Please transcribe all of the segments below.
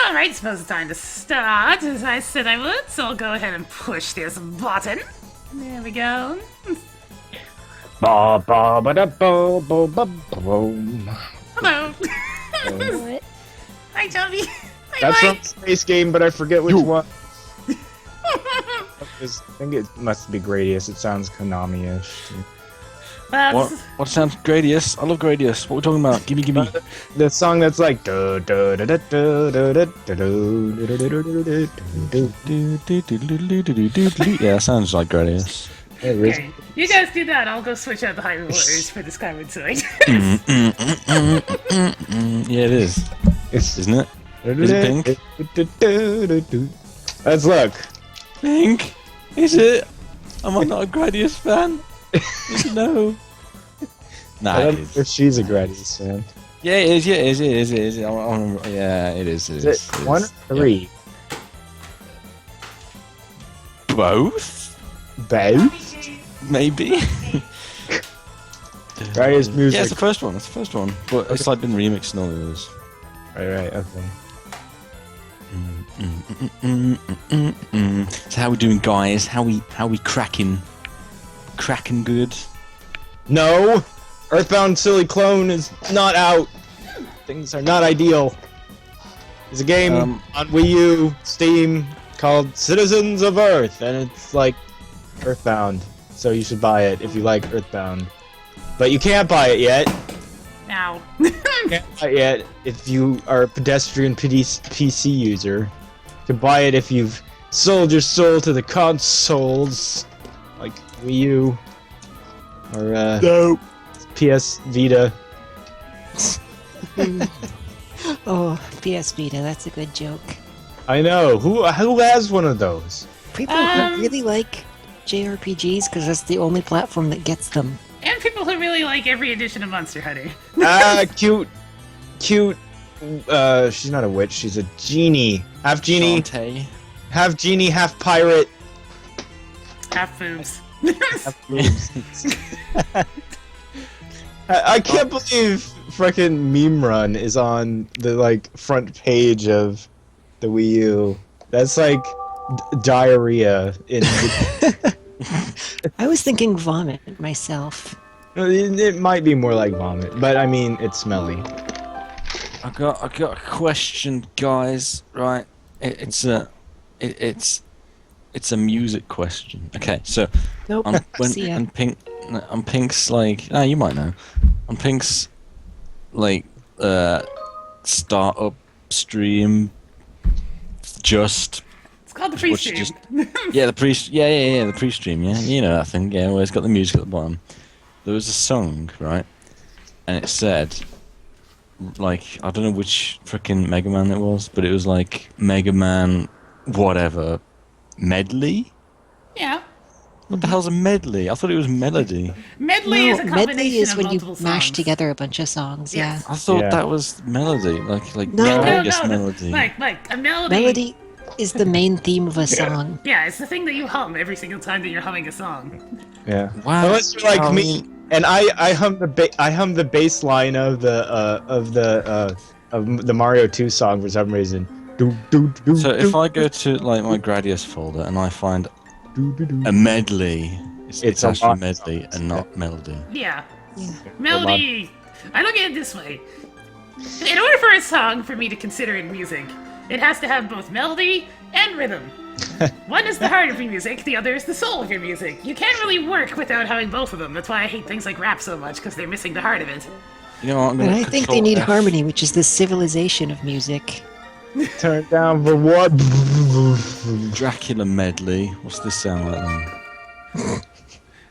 Alright, suppose it's time to start, as I said I would, so I'll go ahead and push this button. There we go. Ba ba ba da bo bo ba boom. Hello. What? Hi, Johnny. Hi, That's from Mike. Space Game, but I forget which one. I think it must be Gradius. It sounds Konami-ish. Well, What sounds Gradius? I love Gradius. What are we talking about? Gimme. The song that's like. Yeah, Yeah, that sounds like Gradius. okay. You guys do that. I'll go switch out the high rollers for the Skyward Sword. Yeah, it is. Isn't it? Is it pink? Let's look. Pink? Is it? Am I not a Gradius fan? No. Nah, I it don't know is. if she's a Gradius fan. Yeah, it is. Yeah, it is. Yeah, it is. Is it 1 or 3? Yeah. Both? Both? Maybe. Gradius music. Yeah, it's the first one. It's the first one, but it's like been remixed and all those. Right, okay. So how we doing, guys? How we cracking? Cracking good? No! Earthbound Silly Clone is not out. Things are not ideal. There's a game on Wii U, Steam, called Citizens of Earth, and it's like Earthbound. So you should buy it if you like Earthbound. But you can't buy it yet. Now. Can't buy it yet if you are a pedestrian PC user. You can buy it if you've sold your soul to the consoles, like Wii U or PS Vita. Oh, PS Vita, that's a good joke. I know. Who has one of those? People who really like JRPGs because that's the only platform that gets them. And people who really like every edition of Monster Hunter. Cute. She's not a witch. She's a genie. Half genie. Shantae. Half genie. Half pirate. Half boobs. Half boobs. I can't believe frickin' Meme Run is on the front page of the Wii U. That's like diarrhea in. I was thinking vomit myself. It might be more like vomit, but I mean it's smelly. I got a question, guys. Right, it's a music question. Okay, so Nope. See ya. on Pink's you might know, on Pink's startup stream, just. It's called the what pre-stream. the pre-stream, yeah, you know that thing, yeah, where it's got the music at the bottom. There was a song, right, and it said, I don't know which frickin' Mega Man it was, but it was like Mega Man, whatever, medley. Yeah. What the hell's a medley? I thought it was melody. Medley is a combination medley is of when you multiple mash songs. together a bunch of songs. Yes. I thought Yeah. that was melody, like No. melodious No, melody. Mike, a melody. Melody is the main theme of a song. Yeah, it's the thing that you hum every single time that you're humming a song. Yeah. Wow. Unless you're like me, and I hum the bass line of the Mario 2 song for some reason. So if I go to my Gradius folder and I find a medley, it's a actually lot of medley songs, and not melody. Yeah. Yeah. Melody. I look at it this way. In order for a song for me to consider it music, it has to have both melody and rhythm. One is the heart of your music, the other is the soul of your music. You can't really work without having both of them. That's why I hate things like rap so much, because they're missing the heart of it. You know what? I'm And gonna I think they Control need F. harmony, which is the civilization of music. Turn it down for what? Dracula medley. What's this sound like then?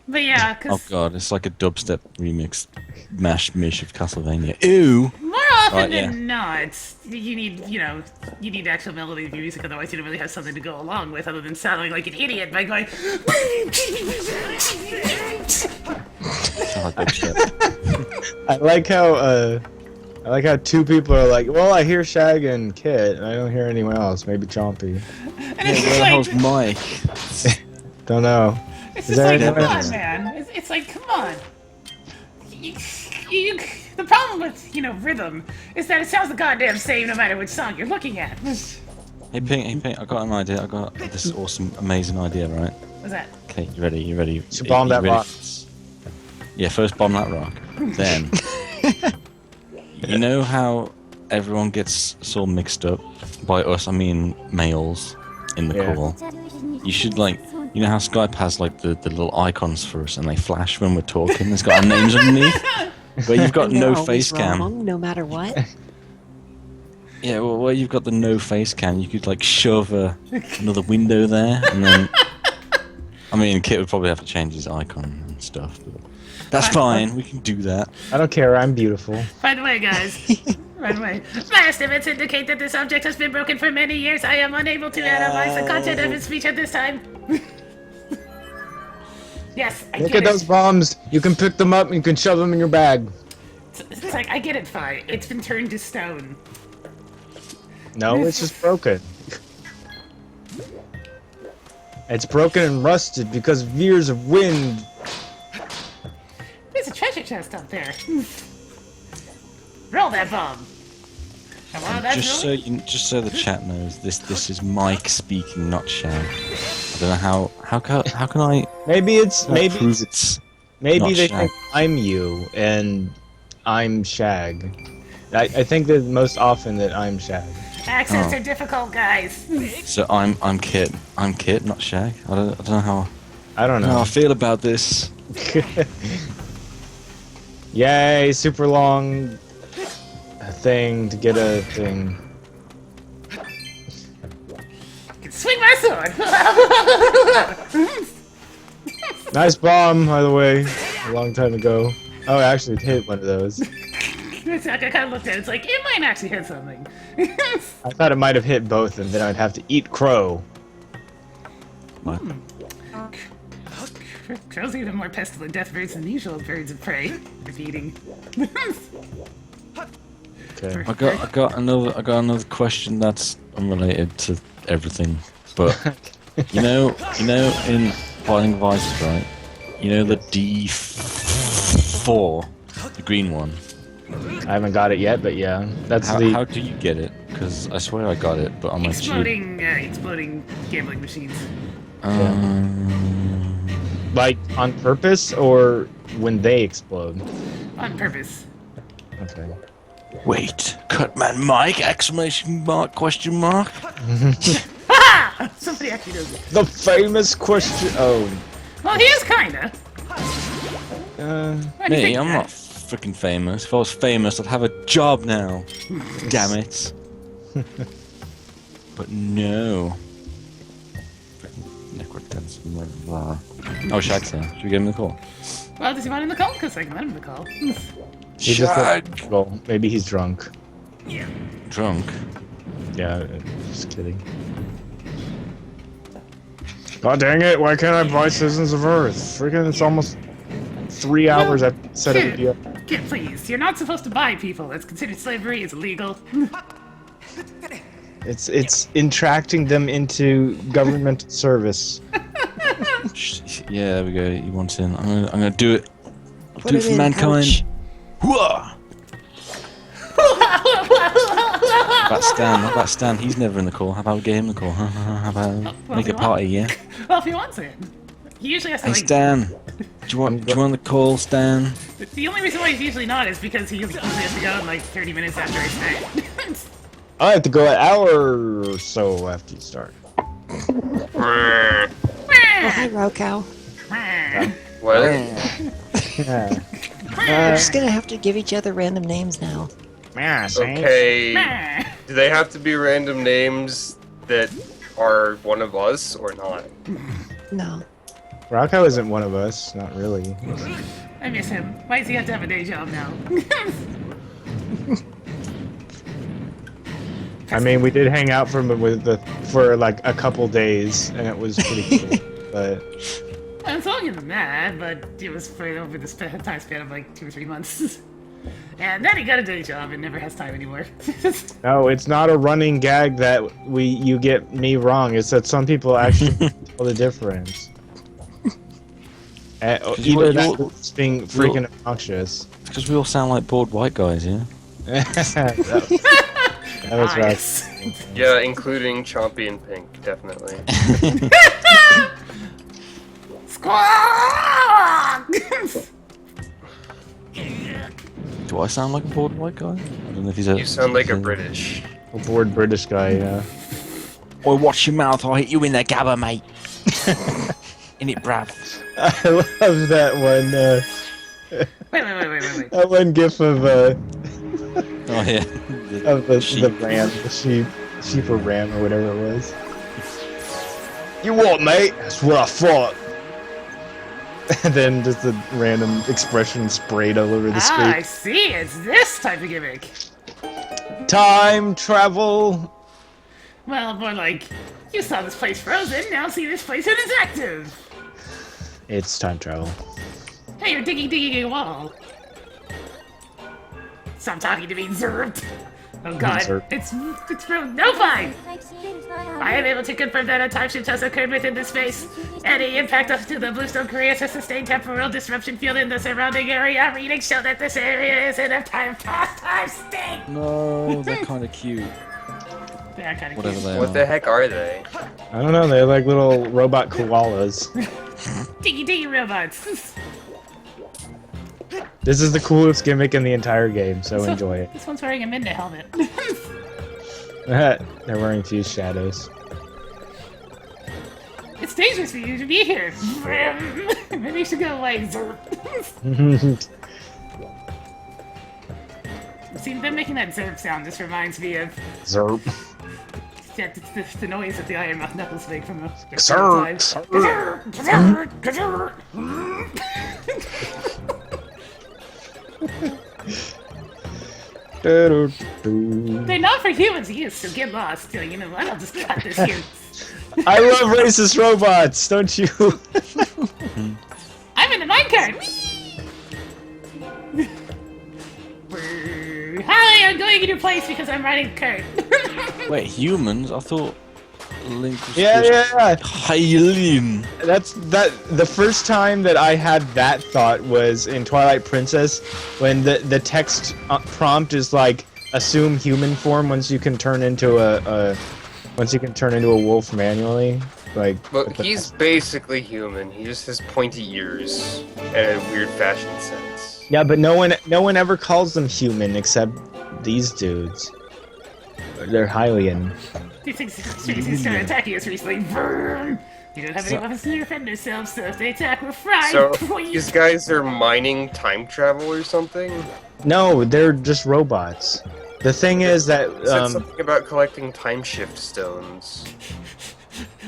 But yeah, Oh because god, it's like a dubstep remix mash of Castlevania. Ew! more often Right, yeah. than not, you need actual melody of your music, otherwise you don't really have something to go along with other than sounding like an idiot by going... Sound like dubstep. I like how two people are like, well, I hear Shag and Kit, and I don't hear anyone else. Maybe Chompy. And Yeah, it's where just the like... hell's Mike? Don't know. It's Is just there like, come anyone on, else? man. It's like, come on. The problem with, rhythm is that it sounds the goddamn same no matter which song you're looking at. Hey Pink, I got an idea. I got this awesome, amazing idea, right? What's that? Okay, you ready? You ready? So bomb that rock. Yeah, first bomb that rock. Then, you know how everyone gets so mixed up? By us, I mean males in the call. You should you know how Skype has the little icons for us and they flash when we're talking? It's got our names underneath. But you've got no face cam. Wrong, no matter what. Yeah, well, where you've got the no face cam, you could shove another window there, and then. I mean, Kit would probably have to change his icon and stuff, but that's fine. We can do that. I don't care. I'm beautiful. By the way, guys. By the way, my estimates indicate that this object has been broken for many years. I am unable to analyze the content of its speech at this time. Yes, I Look get at those bombs. You can pick them up and you can shove them in your bag. It's like, I get it, fine. It's been turned to stone. No, it's just broken. It's broken and rusted because of years of wind. There's a treasure chest up there. Roll that bomb. Come on, that's Just so the chat knows, this is Mike speaking, not Shag. I don't know how can I Maybe prove it's maybe not they Shag. think I'm you and I'm Shag. I think that most often that I'm Shag. Accents are difficult, guys. So I'm Kit. I'm Kit, not Shag. I don't know how I don't how I know. feel about this. Yay, super long thing to get a thing. I can swing my sword. Nice bomb, by the way. A long time ago. Oh, I actually hit one of those. It's like I kind of looked at it. It's like, it might actually hit something. I thought it might have hit both, and then I'd have to eat crow. What? Crow's even more pestilent death birds than usual birds of prey. Repeating. Okay. I got another question that's unrelated to everything, but you know in Binding of Isaac, right? You know the D4, the green one. I haven't got it yet, but yeah, that's How do you get it? Because I swear I got it, but I'm like Exploding gambling machines. like on purpose or when they explode. On purpose. Okay. Wait, Cutman Mike? Exclamation mark? Question mark? Ha! Somebody actually knows it. The famous question. Oh. Well, he is kinda. Why do you Me, think I'm that? not freaking famous. If I was famous, I'd have a job now. Damn it. But no. Freaking necrotense. Blah. Oh, Shag's there. Should we give him the call? Well, does he want him to call? Because I can let him to call. He just Shag! well, maybe he's drunk. Drunk? Yeah, just kidding. God dang it, why can't I buy Citizens of Earth? Freaking, it's almost 3 hours I said it would be up. Kid, please. You're not supposed to buy people. That's considered slavery. It's illegal. It's entracting them into government service. Yeah, there we go. He wants in. I'm gonna do it. I'll Put do it it for in, mankind. ouch. Hooah! About Stan, what about Stan? He's never in the call. How about we get him the call? How about well, make if a you party, yeah? Well, if he wants it. He usually has to, Hey like... Stan, do you want the call, Stan? The only reason why he's usually not is because he usually has to go in, like, 30 minutes after I start. I have to go an hour or so after you start. Oh, hi, Rocco. What? Yeah. We're just gonna have to give each other random names now. Okay. Do they have to be random names that are one of us or not? No. Rocco isn't one of us, not really. I miss him. Why does he have to have a day job now? I mean, we did hang out for like a couple days, and it was pretty cool. But I'm longer than that, but it was spread over the time span of like 2 or 3 months. And then he got a day job and never has time anymore. no, it's not a running gag that you get me wrong. It's that some people actually tell the difference. Either that or just being freaking obnoxious. Because we all sound like bored white guys, yeah? that was right. Nice. Yeah, including Chompy and Pink, definitely. Squawk! Do I sound like a bored white guy? I don't know if he's a... You sound like a British. A bored British guy, yeah. Boy, watch your mouth, I'll hit you in the gabba, mate. In it, bruv. I love that one, Wait. that one gif of, Oh, yeah. of the ram, the sheep or ram or whatever it was. You what, mate? That's what I thought. And then just a random expression sprayed all over the I screen. see. It's this type of gimmick. Time travel. Well, more like, you saw this place frozen, now see this place when it's active. It's time travel. Hey, you're digging a wall. Stop talking to me, Zerb. Oh god, Zerb. it's no fine. I am able to confirm that a time shift has occurred within this space. Any impact up to the Bluestone Koreas has sustained temporal disruption field in the surrounding area. Readings show that this area is in a past time state. No, they're kind of cute. They are kind of Whatever cute. they What are. the heck are they? I don't know, they're like little robot koalas. Diggy robots. This is the coolest gimmick in the entire game, so enjoy it. This one's wearing a Midna helmet. They're wearing fused shadows. It's dangerous for you to be here. Maybe you should go away, Zerb. See, them making that Zerb sound just reminds me of Zerp. yeah, it's the noise that the Iron Mouth Knuckles make from the Zerb. Zerb. They're not for humans use, so get lost. You know what? I'll just cut this here. I love racist robots, don't you? I'm in the minecart! Hi, I'm going in your place because I'm riding a cart. Wait, humans? I thought Link was Yeah. Hylian. That's the first time that I had that thought was in Twilight Princess, when the text prompt is like, assume human form once you can turn into a wolf manually. Like, Look, he's basically human. He just has pointy ears and a weird fashion sense. yeah, but no one ever calls them human except these dudes. They're Hylian. These things started attacking us recently. Vroom. You don't have any weapons to defend yourselves, so if they attack, we're fried. So, these guys are mining time travel or something? No, they're just robots. The thing is that It said something about collecting time shift stones.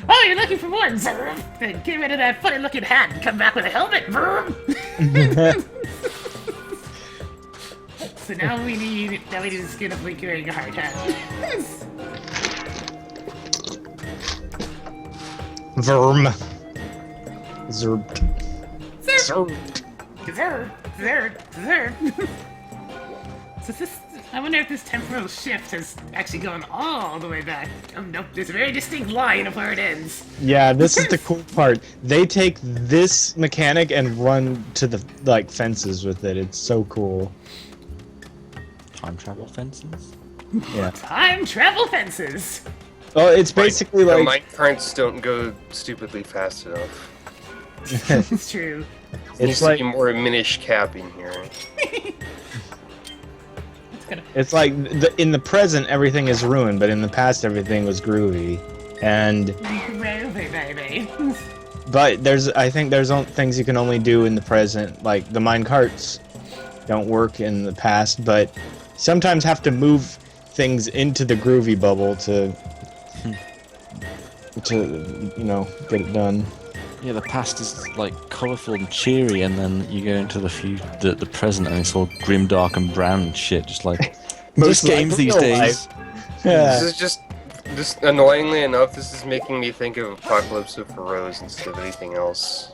Oh, you're looking for one, Zerb? Then get rid of that funny-looking hat and come back with a helmet, Vroom. So now we need to skin a Blink wearing a hard hat. Verm. Zerp. Zerb. So I wonder if this temporal shift has actually gone all the way back. Oh nope, there's a very distinct line of where it ends. Yeah, this is the cool part. They take this mechanic and run to the fences with it. It's so cool. Time travel fences? Yeah. Time travel fences. Oh, it's basically The like mine carts don't go stupidly fast enough. It's true. Needs it's to like be more Minish cap in here. it's like in the present everything is ruined, but in the past everything was groovy. And but I think there's things you can only do in the present, like the mine carts don't work in the past, but sometimes have to move things into the groovy bubble to you know, get it done. Yeah, the past is like colourful and cheery, and then you go into the present and it's all grim, dark, and brown and shit, just like most like games these real days. Yeah. This is just annoyingly enough, this is making me think of Apocalypse of Rose instead of anything else.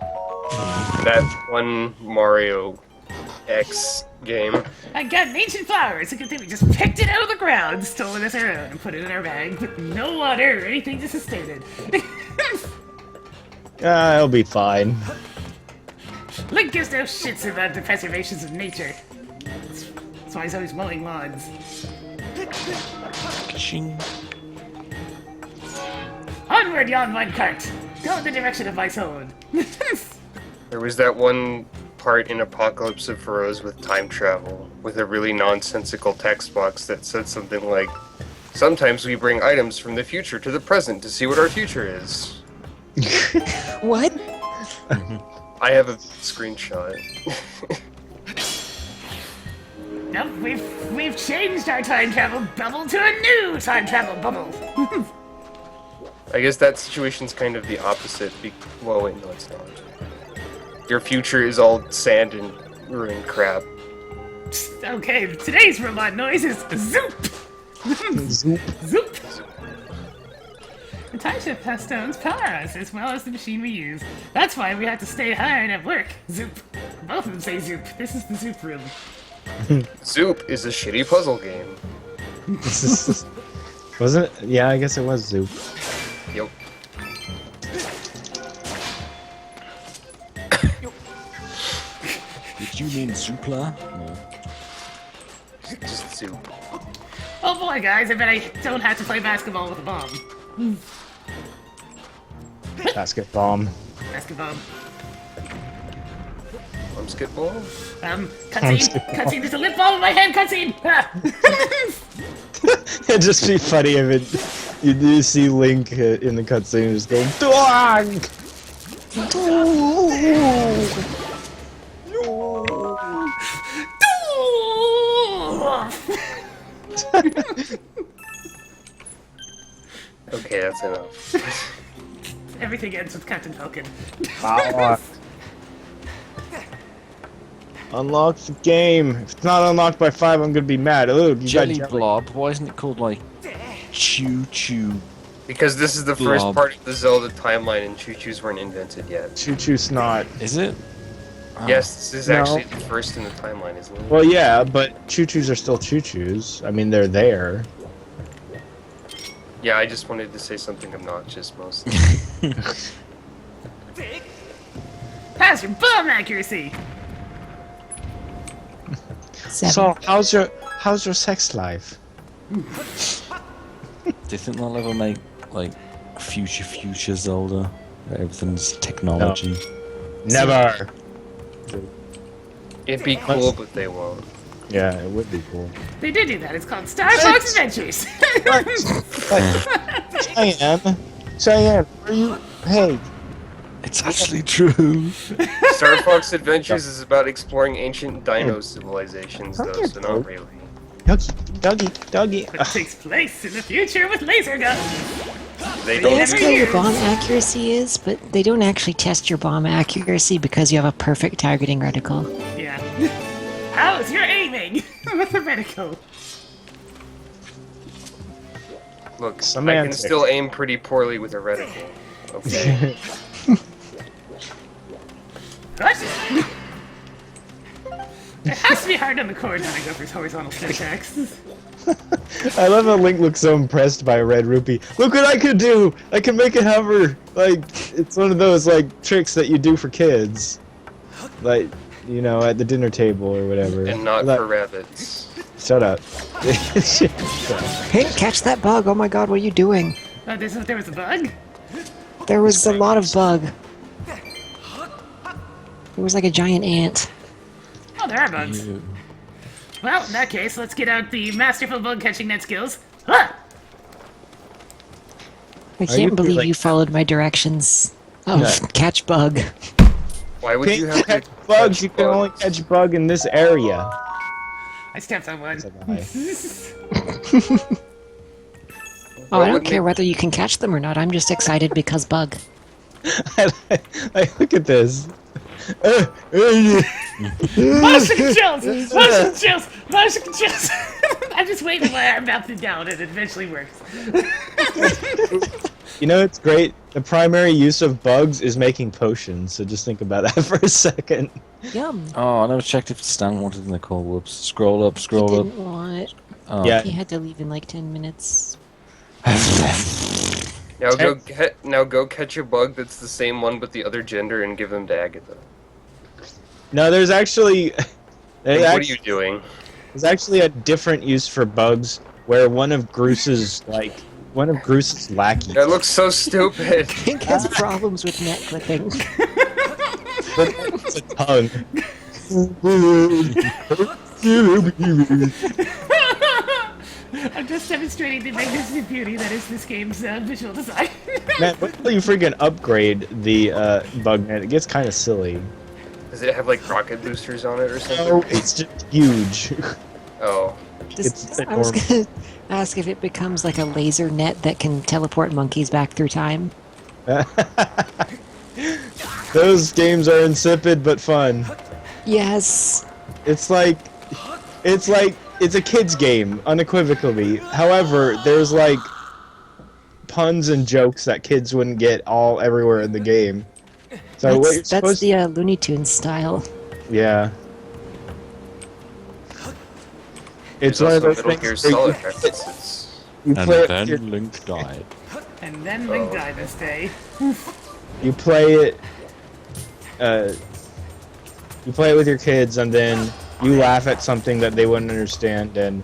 That one Mario X game. I got an ancient flower. It's a good thing we just picked it out of the ground, stole it as our own, and put it in our bag with no water or anything to sustain it. It'll be fine. Link gives no shits about the preservations of nature. That's why he's always mowing lawns. Ka-ching. Onward, yon minecart! Go in the direction of my sword. There was that one part in Apocalypse of Rose with time travel, with a really nonsensical text box that said something like, "Sometimes we bring items from the future to the present to see what our future is." What? I have a screenshot. Nope, we've changed our time travel bubble to a new time travel bubble. I guess that situation's kind of the opposite. Well, wait, no, it's not. Your future is all sand and ruined crap. Okay, today's robot noise is zoop! Zoop. Zoop! The time shift stones power us as well as the machine we use. That's why we have to stay hard at work. Zoop. Both of them say zoop. This is the zoop room. Zoop is a shitty puzzle game. Wasn't it? Yeah, I guess it was Zoop. Yep. Did you mean Zoopla? No. Just Zoop. Oh boy, guys, I bet I don't have to play basketball with a bomb. Basket bomb. Basketball. Basketball? Cutscene, there's a lip balm in my hand, cutscene! It'd just be funny if you do see Link in the cutscene just going DONG! Okay, that's enough. Everything ends with Captain Falcon. Unlock the game. If it's not unlocked by 5, I'm gonna be mad. Look, you Jelly got Blob. Why isn't it called like Choo Choo? Because this is the first Blob. part of the Zelda timeline and choo-choos weren't invented yet. Choo Choo Snot. Is it? Oh. Yes, this is No. actually the first in the timeline, isn't it? Well, yeah, but Choo Choos are still Choo Choos. I mean, they're there. Yeah, I just wanted to say something obnoxious mostly. Pass your bomb accuracy! 7. So, how's your sex life? Do you think they'll ever make like future Zelda? Where everything's technology. Never. It'd be cool, but they won't. Yeah, it would be cool. They did do that, it's called Star Fox Adventures! Cheyenne, are you? Hey, It's actually true. Star Fox Adventures is about exploring ancient dino civilizations, though, so not really. Dougie. But it takes place in the future with laser guns! They They don't ask how your bomb accuracy is, but they don't actually test your bomb accuracy because you have a perfect targeting reticle. Yeah. How's your aiming with the reticle? Look, I Semantics. can still aim pretty poorly with a reticle. Okay. What? It has to be hard on the cord when I go for horizontal attacks. I love how Link looks so impressed by Red Rupee. Look what I could do! I can make it hover! Like, it's one of those, like, tricks that you do for kids. Like, you know, at the dinner table or whatever. And not Like- for rabbits. Shut up. Hey, catch that bug! Oh my god, what are you doing? Oh, there was a bug? There was a lot of bug. It was like a giant ant. Oh, there are bugs. Well, in that case, let's get out the masterful bug catching net skills. Ah! I you can't believe like- you followed my directions. Oh, Yeah. catch bug. Why would you have Can't to catch bugs, you catch can only bugs? catch bug in this area. I stepped on one. That's a lie. Oh, I don't would care make- whether you can catch them or not. I'm just excited because bug. I look at this. Motion chills! Motion chills! Motion chills! I'm just waiting my arm melted down and it eventually works. You know, it's great. The primary use of bugs is making potions, so just think about that for a second. Yum. Oh, I never checked if Stan wanted in the call. Whoops. Scroll up, He scroll up. didn't want it. Oh. Yeah. He had to leave in like 10 minutes. Now go catch a bug that's the same one but the other gender and give them to Agatha. No, there's actually What are you doing? there's actually a different use for bugs where one of Groose's lackeys. That looks so stupid. Pink has problems with net clipping. It's a tongue. I'm just demonstrating the magnificent beauty that is this game's visual design. Man, wait till you freaking upgrade the bug net. It gets kind of silly. Does it have like rocket boosters on it or something? Oh, it's just huge. Oh. I was gonna ask if it becomes like a laser net that can teleport monkeys back through time. Those games are insipid but fun. Yes. It's a kid's game, unequivocally. However, there's like puns and jokes that kids wouldn't get all everywhere in the game. So what you're That's supposed the Looney Tunes style. yeah. It's There's one of also those Metal Gear things where Solid references. you And play it then with your, Link died. And then Link died this day. you play it with your kids, and then you laugh at something that they wouldn't understand, and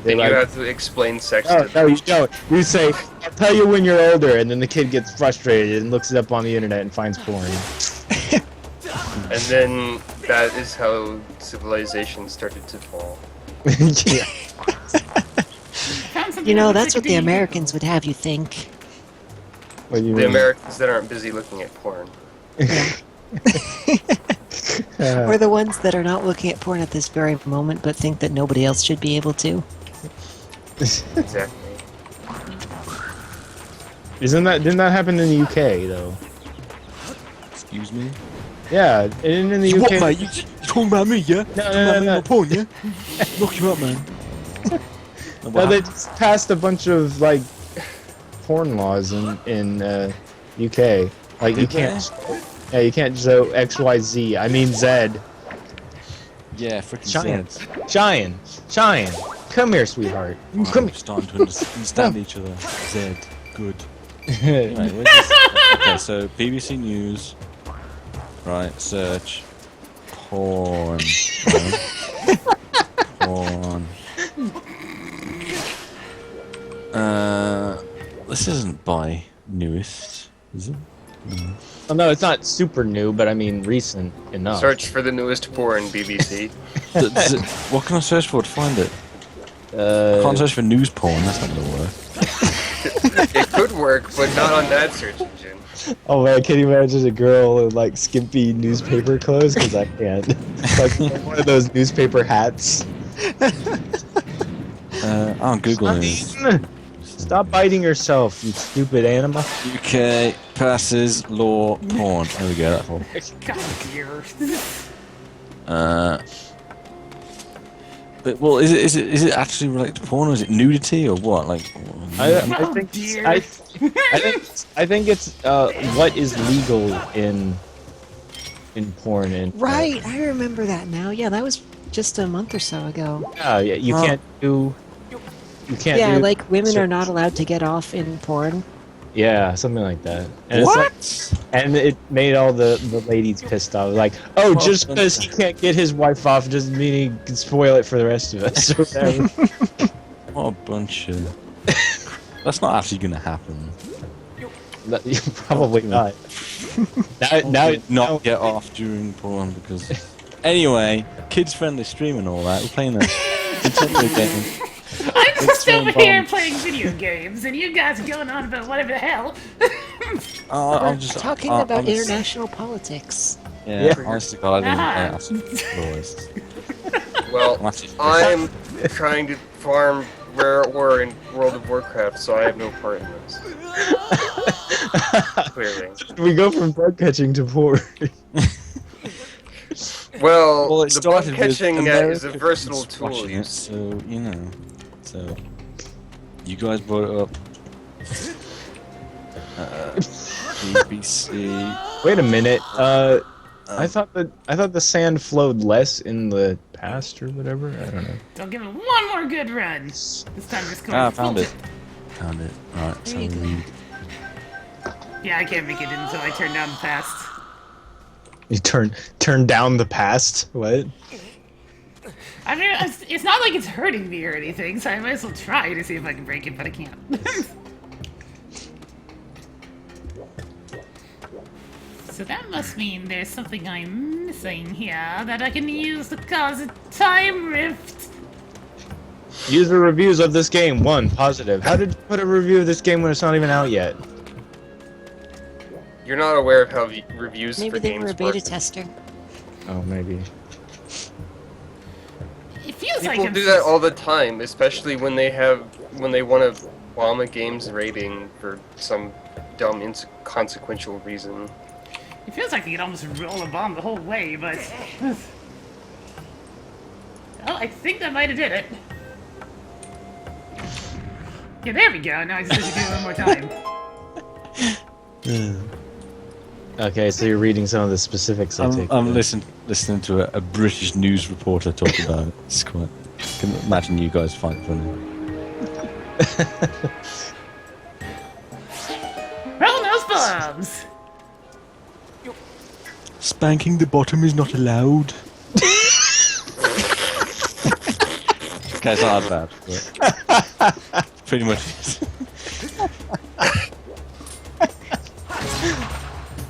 they Then you like, have to explain sex oh, to no, them. you don't. You say, I'll tell you when you're older, and then the kid gets frustrated and looks it up on the internet and finds porn. And then that is how civilization started to fall. Yeah. Found something You know, that that's looks what the like a Americans would have you think. What do you The mean? Americans that aren't busy looking at porn. Or the ones that are not looking at porn at this very moment but think that nobody else should be able to. Exactly. Didn't that happen in the UK though? Excuse me? Yeah, in the UK. What, mate? You talking about me, yeah? No. Porn, yeah? Lock you up, man. No, they just passed a bunch of like porn laws in UK. Like you Did can't. Yeah, you can't show X, Y, Z. I mean Z. Yeah, freaking Cheyenne. Zed. Cheyenne. Come here, sweetheart. Come We're starting to understand each other. Zed. Good. Anyway, where's this? Okay, so BBC News. Right, search. Porn. Right. Porn. This isn't by newest, is it? Oh, no, it's not super new, but I mean recent enough. Search for the newest porn, BBC. What can I search for to find it? I can't search for news porn, that's not gonna work. It could work, but not on that search engine. Oh man, can you imagine a girl in like skimpy newspaper clothes? Because I can't. Like one of those newspaper hats. On Google News. Stop biting yourself, you stupid animal. UK passes law porn. There we go, that's all. God, dear. But, well, is it actually related to porn, or is it nudity, or what? Like, I Oh, think dear. I think it's what is legal in porn and Right, I remember that now. Yeah, that was just a month or so ago. yeah, you Well- can't do. You can't. Yeah, do like women are certain- not allowed to get off in porn. Yeah, something like that. And what? It's like, and it made all the ladies pissed off. Like, oh, Well, just because he can't get his wife off doesn't mean he can spoil it for the rest of us. Or whatever. What a bunch of... That's not actually gonna happen. Probably not. now, Not get off during porn, because... Anyway, kids-friendly stream and all that, we're playing a Nintendo game. I'm just over It's here bomb. playing video games, and you guys are going on about whatever the hell. I'm just... Talking I'm about just- international politics. Yeah, Yeah. honest to God, I Uh-huh. didn't play Us. Well, I'm actually- I'm trying to farm rare ore in World of Warcraft, so I have no part in this. Clearly. we go from bug catching to porn. Well, it the started bug with catching is a Americans versatile tool. watching You it, so, you know. So, you guys brought it up. BBC. Wait a minute. I thought the sand flowed less in the past or whatever. I don't know. Don't give it one more good run. This time just going Ah, full found it. tip. Found it. Alright, so There you go. read. Yeah, I can't make it until I turn down the fast. You turn down the past. What? I mean, it's not like it's hurting me or anything, so I might as well try to see if I can break it, but I can't. So that must mean there's something I'm missing here that I can use to cause a time rift. User reviews of this game. 1, positive. How did you put a review of this game when it's not even out yet? You're not aware of how reviews Maybe for they games were a beta work. tester. Oh, maybe. It feels People like I'm do that all the time, especially when they want to bomb a game's rating for some dumb, inconsequential reason. It feels like you could almost roll a bomb the whole way, but... Well, I think that might have did it. Yeah, there we go. Now I just have to do it one more time. Okay, so you're reading some of the specifics. I'm listening to a British news reporter talk about it. It's quite. I can imagine you guys find it funny. Roll those bombs! Spanking the bottom is not allowed. Okay, it's not that bad, but pretty much is.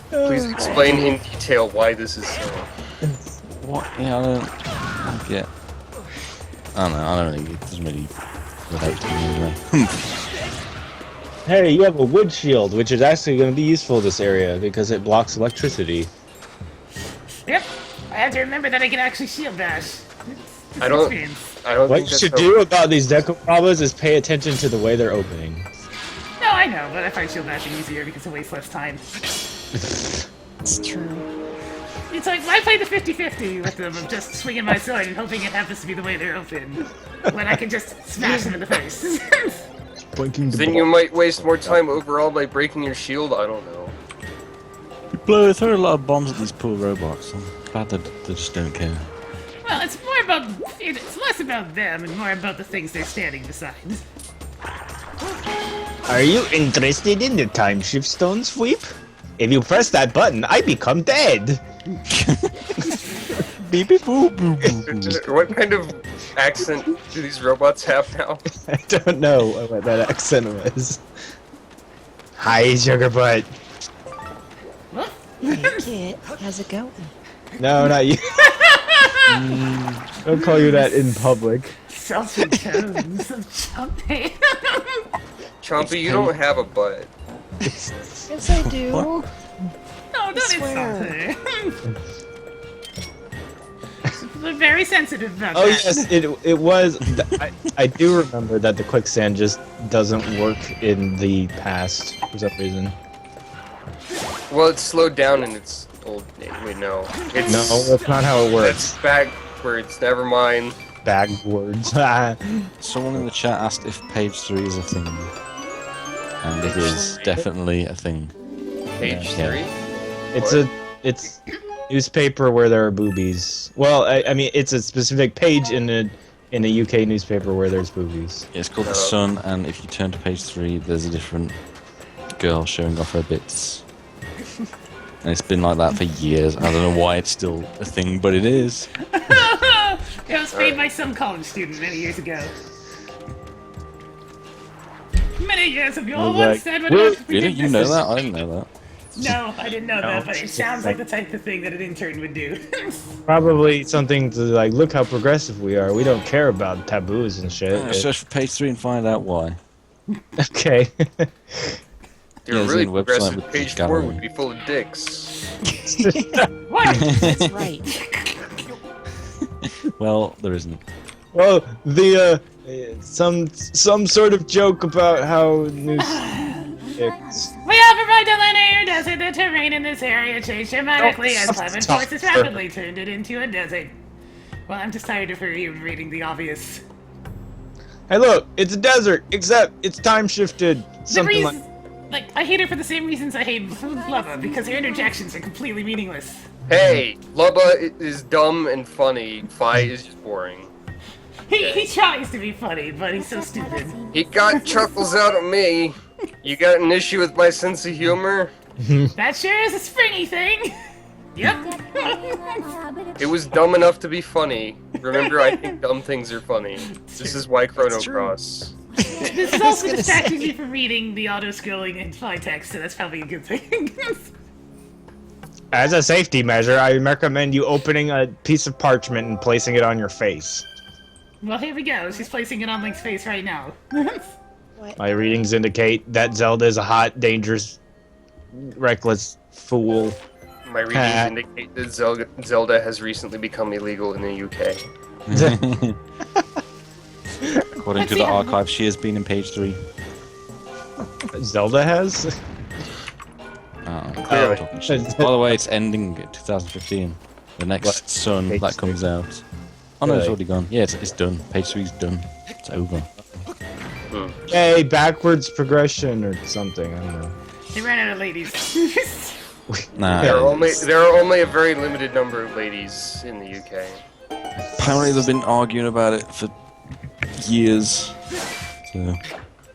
Please explain in detail why this is so. What? Yeah, I don't get. I don't know. I don't really. It doesn't really relate to me anyway. Hey, you have a wood shield, which is actually going to be useful in this area because it blocks electricity. Yep. I have to remember that I can actually shield dash. I don't What think you that's should how- do about these deco problems is pay attention to the way they're opening. No, I know, but I find shield dashing easier because it wastes less time. It's true. It's like, why play the 50-50 with them of just swinging my sword and hoping it happens to be the way they're open, when I can just smash them in the face? Pointing to Then you might waste more time overall by breaking your shield. I don't know. People throw a lot of bombs at these poor robots. I'm glad that they just don't care. Well, it's more about... It's less about them and more about the things they're standing beside. Are you interested in the time shift stone sweep? If you press that button, I become dead. Beep beep boop boop boop. What kind of accent do these robots have now? I don't know what that accent was. Hi, sugar butt. Well, Hey kid, how's it going? No, not you. Don't call you that in public. salty tones of Chompy. Chompy, you don't have a butt. Yes, I do. No, don't swear. insult her. They're very sensitive about Oh that. yes, it was. I do remember that the quicksand just doesn't work in the past for some reason. Well, it's slowed down in its old name. Wait, no. It's, No, that's not how it works. That's backwards. Never mind. Backwards. Someone in the chat asked if page 3 is a thing. And it is definitely a thing. Page Yeah. 3? It's newspaper where there are boobies. Well, I mean, it's a specific page in a UK newspaper where there's boobies. It's called The Sun, and if you turn to page 3, there's a different girl showing off her bits. And it's been like that for years. I don't know why it's still a thing, but it is. It was made by some college student many years ago. Many years ago, Well, once like, said when well, I was Really? You know that? I didn't know that. No, I didn't know that, but it it's sounds like- like the type of thing that an intern would do. Probably something to like, look how progressive we are. We don't care about taboos and shit. Search for page 3 and find out why. Okay. You're Yeah, really there's a website progressive. with Page the 4 gallery. would be full of dicks. What? That's right. Well, there isn't. Well, the some sort of joke about how news. It's- We have arrived at linear desert. The terrain in this area changed dramatically as climate forces rapidly turned it into a desert. Well, I'm just tired of her even reading the obvious. Hey, look, it's a desert, except it's time shifted. The Something reason, like, I hate her for the same reasons I hate Lava, because her interjections are completely meaningless. Hey, Lubba is dumb and funny. Fi is just boring. He tries to be funny, but he's so stupid. He got chuckles out of me. You got an issue with my sense of humor? That sure is a springy thing. Yep. It was dumb enough to be funny. Remember, I think dumb things are funny. This is why Chrono true. Cross. This is also distracting me from reading the auto-scrolling and fly text, so that's probably a good thing. As a safety measure, I recommend you opening a piece of parchment and placing it on your face. Well, here we go. She's placing it on Link's face right now. My readings indicate that Zelda is a hot, dangerous, reckless fool. My readings indicate that Zelda has recently become illegal in the UK. According to the archive, she has been in page 3. Zelda has? Clearly. By the way, it's ending in 2015. The next What? Sun Page that comes out. Oh no, it's Really? already gone. Yeah, it's done. Page 3's done. It's over. Yay, backwards progression or something, I don't know. They ran out of ladies. Nah. There are only a very limited number of ladies in the UK. Apparently they've been arguing about it for years. So,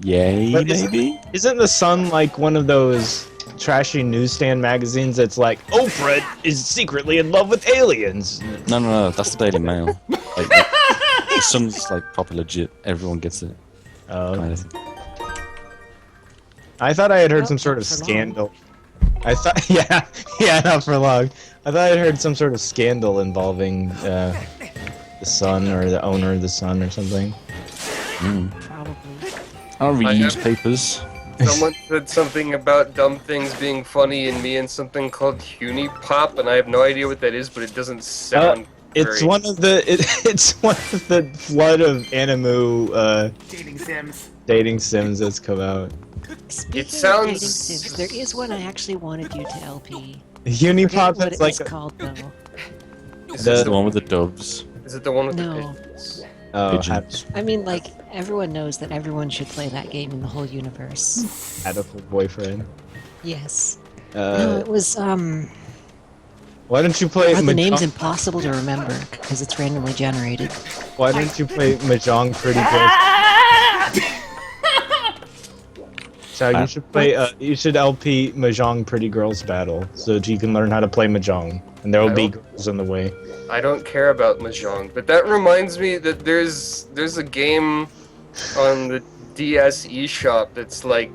yay, But maybe? Isn't The Sun like one of those trashy newsstand magazines that's like, Oprah is secretly in love with aliens? No, that's the Daily Mail. Like, the Sun's like proper legit. Everyone gets it. Kind of. I thought I had heard some Not sort of for long. scandal. I thought, yeah, not for long. I thought I'd heard some sort of scandal involving the Sun or the owner of the Sun or something. Probably. I don't I read have- newspapers. Someone said something about dumb things being funny and me and something called Unipop, and I have no idea what that is, but it doesn't sound It's very... one of the it's one of the flood of Animu Dating sims. dating sims that's come out. Speaking of sounds- dating sims, there is one I actually wanted you to LP. Unipop Forget what is it like was called though. Is the- it The one with the doves. Is it the one with No. the pigeons? Pigeons. I mean, like everyone knows that everyone should play that game in the whole universe. had a full boyfriend. Yes. No, it was Why don't you play the name's Mahjong? impossible to remember because it's randomly generated. Why don't you play Mahjong Pretty Girls? Ah! So you should play. You should LP Mahjong Pretty Girls Battle so that you can learn how to play Mahjong, and there will be girls in the way. I don't care about Mahjong, but that reminds me that there's a game on the DS eShop that's like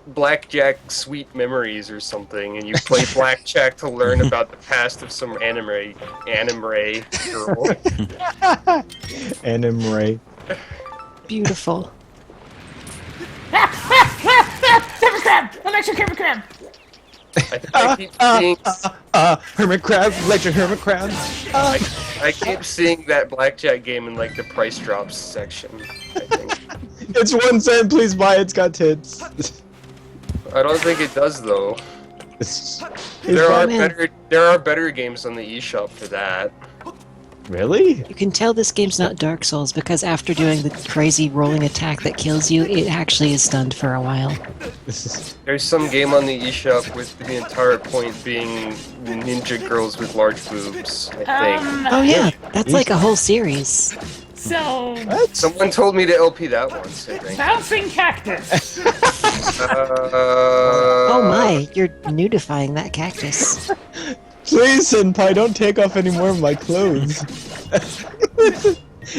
Blackjack Sweet Memories or something, and you play Blackjack to learn about the past of some anime girl. Anime. Beautiful. Camera crab! Electric camera crab! I keep seeing Hermit crab, electric hermit crab. I keep seeing that Blackjack game in like the price drops section. I think. It's 1 cent. Please buy it. It's got tits. I don't think it does though. It's There are man. better games on the eShop for that. really? You can tell this game's not Dark Souls because after doing the crazy rolling attack that kills you, it actually is stunned for a while. There's some game on the eShop with the entire point being ninja girls with large boobs, I think. Oh yeah, that's like a whole series. So, What? Someone told me to LP that once, I think. bouncing cactus. Oh my, you're nudifying that cactus. Please, Senpai, don't take off any more of my clothes.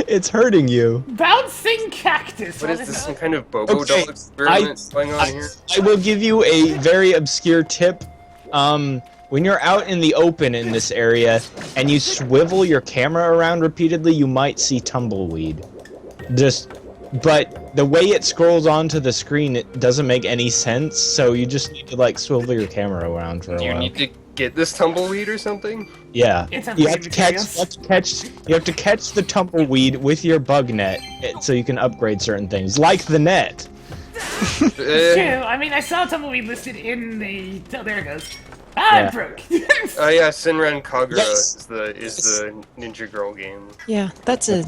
It's hurting you. Bouncing cactus. What is this, some kind of Bobo Okay, doll experiment going on here? I will give you a very obscure tip. When you're out in the open in this area and you swivel your camera around repeatedly, you might see tumbleweed. But the way it scrolls onto the screen, it doesn't make any sense. So you just need to like swivel your camera around for a Do you while. need to get this tumbleweed or something? Yeah. It's You have to materials. you have to catch the tumbleweed with your bug net, so you can upgrade certain things, like the net. True. I mean, I saw tumbleweed listed in the. Oh, there it goes. Ah, Yeah. it broke. Oh yeah, Senran Kagura Yes. is the ninja girl game. Yeah, that's a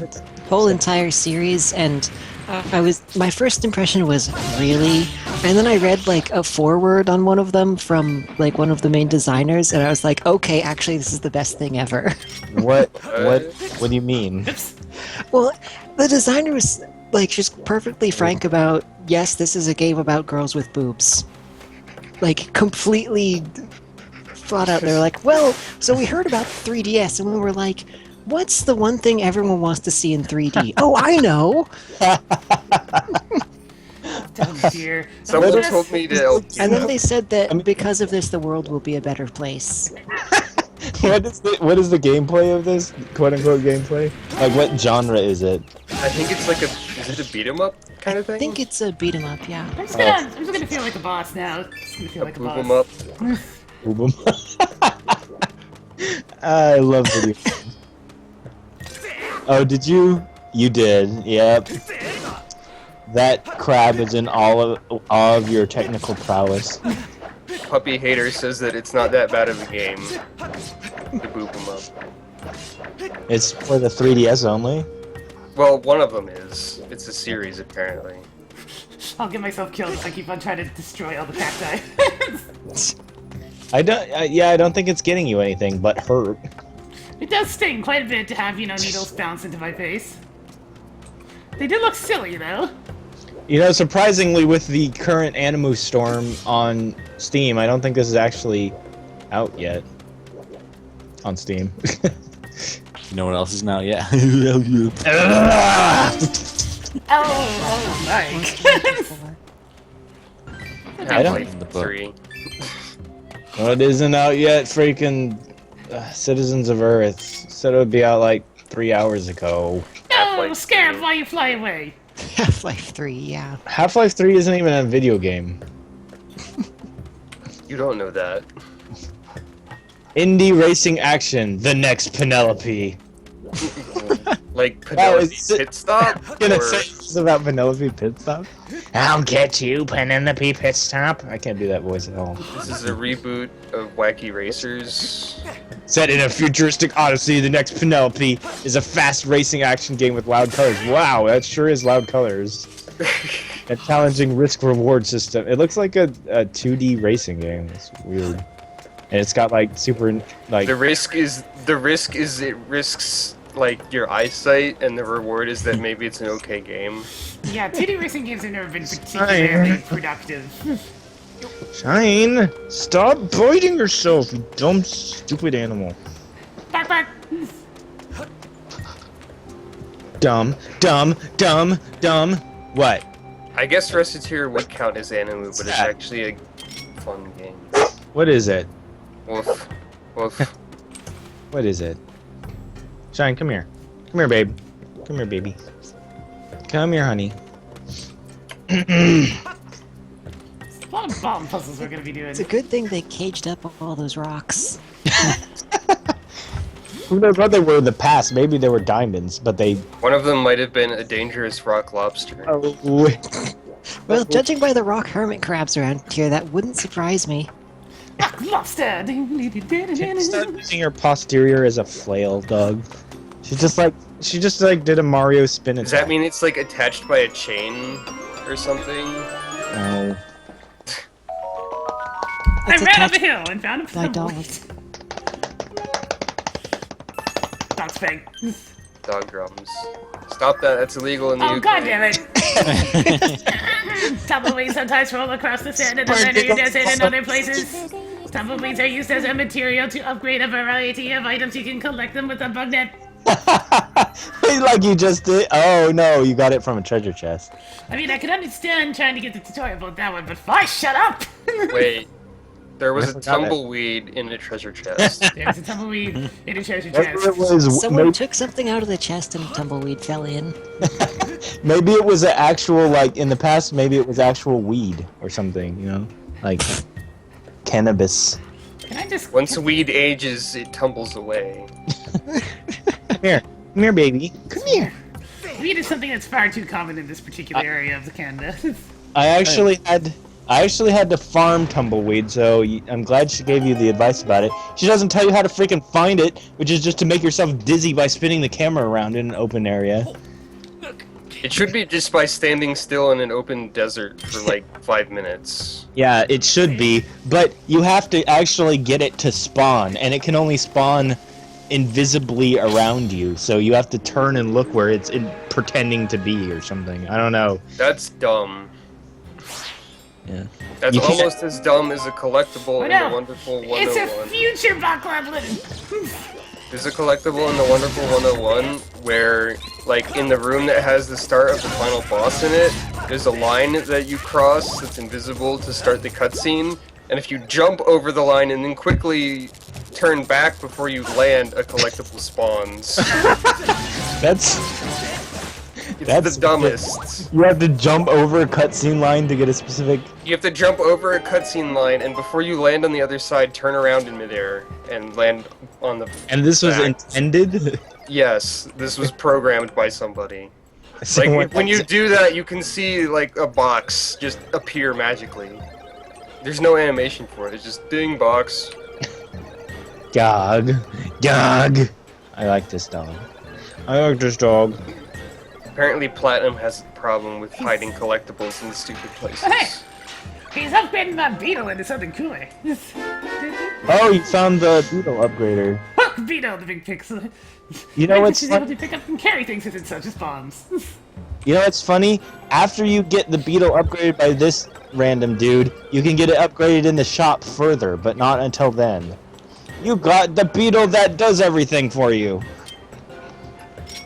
whole entire series, and my first impression was really, and then I read like a foreword on one of them from like one of the main designers, and I was like, okay, actually, this is the best thing ever. What do you mean? Well, the designer was like just perfectly frank about, yes, this is a game about girls with boobs. Like completely brought out. They were like, "Well, so we heard about 3DS, and we were like, what's the one thing everyone wants to see in 3D? Oh, I know." Oh dear. Someone told me to. And then they said that because of this, the world will be a better place. What is the gameplay of this? "Quote unquote" gameplay? Like, what genre is it? I think it's like is it a beat 'em up kind of thing? I think it's a beat 'em up, yeah. I'm just gonna feel like a boss now. Just gonna feel like a Boop 'em boss. up. Boom. I love video games. Oh, did you? You did. Yep. That crab is in all of your technical prowess. Puppy Hater says that it's not that bad of a game to boop 'em up. It's for the 3DS only. Well, one of them is. It's a series, apparently. I'll get myself killed if I keep on trying to destroy all the cacti. I don't think it's getting you anything but hurt. It does sting quite a bit to have, needles bounce into my face. They do look silly, though. Surprisingly, with the current Animu Storm on Steam, I don't think this is actually out yet. On Steam. You know what else isn't out yet? Oh, Mike. Half-Life 3. Well, it isn't out yet, freaking Citizens of Earth. Said it would be out like 3 hours ago. No, Half-Life scared 3. while you fly away. Half-Life 3, yeah. Half-Life 3 isn't even a video game. You don't know that. Indie racing action, the next Penelope. Like Oh, Penelope is it- Pit Stop? I'm gonna Or- say this about Penelope Pitstop. I'll get you, Penelope Pitstop. I can't do that voice at all. This is a reboot of Wacky Racers. Set in a futuristic odyssey, the next Penelope is a fast racing action game with loud colors. Wow, that sure is loud colors. A challenging risk-reward system. It looks like a 2D racing game. It's weird. And it's got like super like. The risk is it risks like your eyesight, and the reward is that maybe it's an okay game. Yeah, 2D racing games have never been particularly productive. Shine! Stop biting yourself, you dumb, stupid animal. Bark, bark. Dumb, dumb, dumb, dumb. What? I guess Reciteer would count as Animu, but it's actually a fun game. What is it? Woof. Woof. What is it? Shine, come here. Come here, babe. Come here, baby. Come here, honey. A lot of bomb puzzles we're gonna be doing. It's a good thing they caged up all those rocks. Who knows what they were in the past? Maybe they were diamonds, but they. One of them might have been a dangerous rock lobster. Oh. Well, judging by the rock hermit crabs around here, that wouldn't surprise me. Rock lobster. Start using her posterior as a flail, Doug. She just like did a Mario spin attack. Does that mean it's like attached by a chain or something? No. I It's ran up a attached hill and found a by tumbleweed. dogs. Dog's pig. Dog drums. Stop that, that's illegal in the Oh, UK. god damn it. Tumbleweeds sometimes roll across the sand in the Leonard Desert and other places. Tumbleweeds are used as a material to upgrade a variety of items. You can collect them with a bug net. Like you just did. Oh no, you got it from a treasure chest. I mean, I can understand trying to get the tutorial about that one, but why shut up? Wait, there was I a forgot that. tumbleweed in a treasure chest. There's a tumbleweed in a treasure Whatever chest. it was, Someone took something out of the chest and a tumbleweed fell in. maybe it was an actual, like in the past, maybe it was actual weed or something, you know, like cannabis. Can I just... Once weed ages, it tumbles away. Come here, baby. Come here. Weed is something that's far too common in this particular area of the Canada. I actually had to farm tumbleweed, so I'm glad she gave you the advice about it. She doesn't tell you how to freaking find it, which is just to make yourself dizzy by spinning the camera around in an open area. It should be just by standing still in an open desert for like 5 minutes. Yeah, it should be, but you have to actually get it to spawn, and it can only spawn invisibly around you, so you have to turn and look where it's pretending to be or something. I don't know. That's dumb. Yeah. That's You can't- almost as dumb as a collectible Oh, in no. the Wonderful It's a 101. future Bokoblin! There's a collectible in the Wonderful 101 where, like, in the room that has the start of the final boss in it, there's a line that you cross that's invisible to start the cutscene, and if you jump over the line and then quickly turn back before you land, a collectible spawns. That's It's the dumbest. You have to jump over a cutscene line to get a specific. You have to jump over a cutscene line, and before you land on the other side, turn around in midair and land on the. And this was back. intended. Yes, this was programmed by somebody. Someone- Like, when you do that, you can see, like, a box just appear magically. There's no animation for it, it's just ding box. Gog. I like this dog. Apparently Platinum has a problem with hiding collectibles in stupid places. Hey! He's upgrading that Beetle into something cooler. Oh, you found the Beetle upgrader. Hook Beetle, the big pixel. You know what's She's able funny? to pick up and carry things with it, such as bombs. You know what's funny? After you get the Beetle upgraded by this random dude, you can get it upgraded in the shop further, but not until then. You got the Beetle that does everything for you.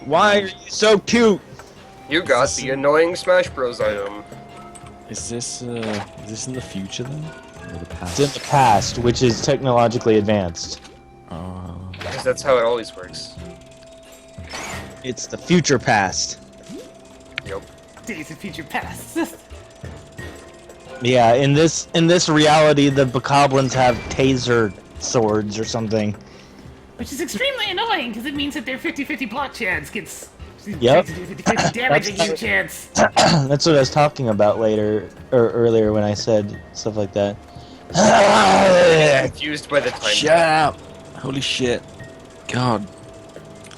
Why are you so cute? You got the annoying Smash Bros. Item. Is this in the future then? Or the past? It's in the past, which is technologically advanced. Oh. Because that's how it always works. It's the future past. Yep. Days of future past. Yeah, in this reality, the Bokoblins have taser swords or something. Which is extremely annoying, because it means that their 50-50 block chance gets... Yep. 50-50 damage at you chance. That's what I was talking about earlier when I said stuff like that. Confused by the time. Shut up! Holy shit. God.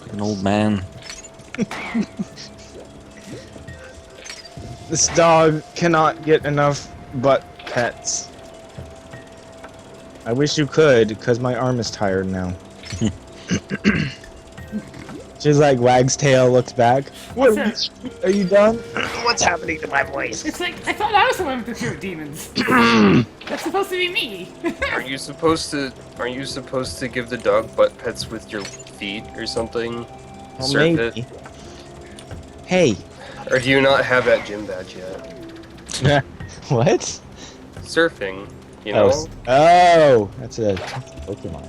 Like an old man. This dog cannot get enough butt pets. I wish you could, because my arm is tired now. She's like wags tail, looks back. What are you done? What's happening to my voice? It's like, I thought I was the one with the throat demons. That's supposed to be me. Are you supposed to give the dog butt pets with your feet or something? Well, Surf maybe. it? Hey. Or do you not have that gym badge yet? What? Surfing, you know? Oh, that's a Pokemon.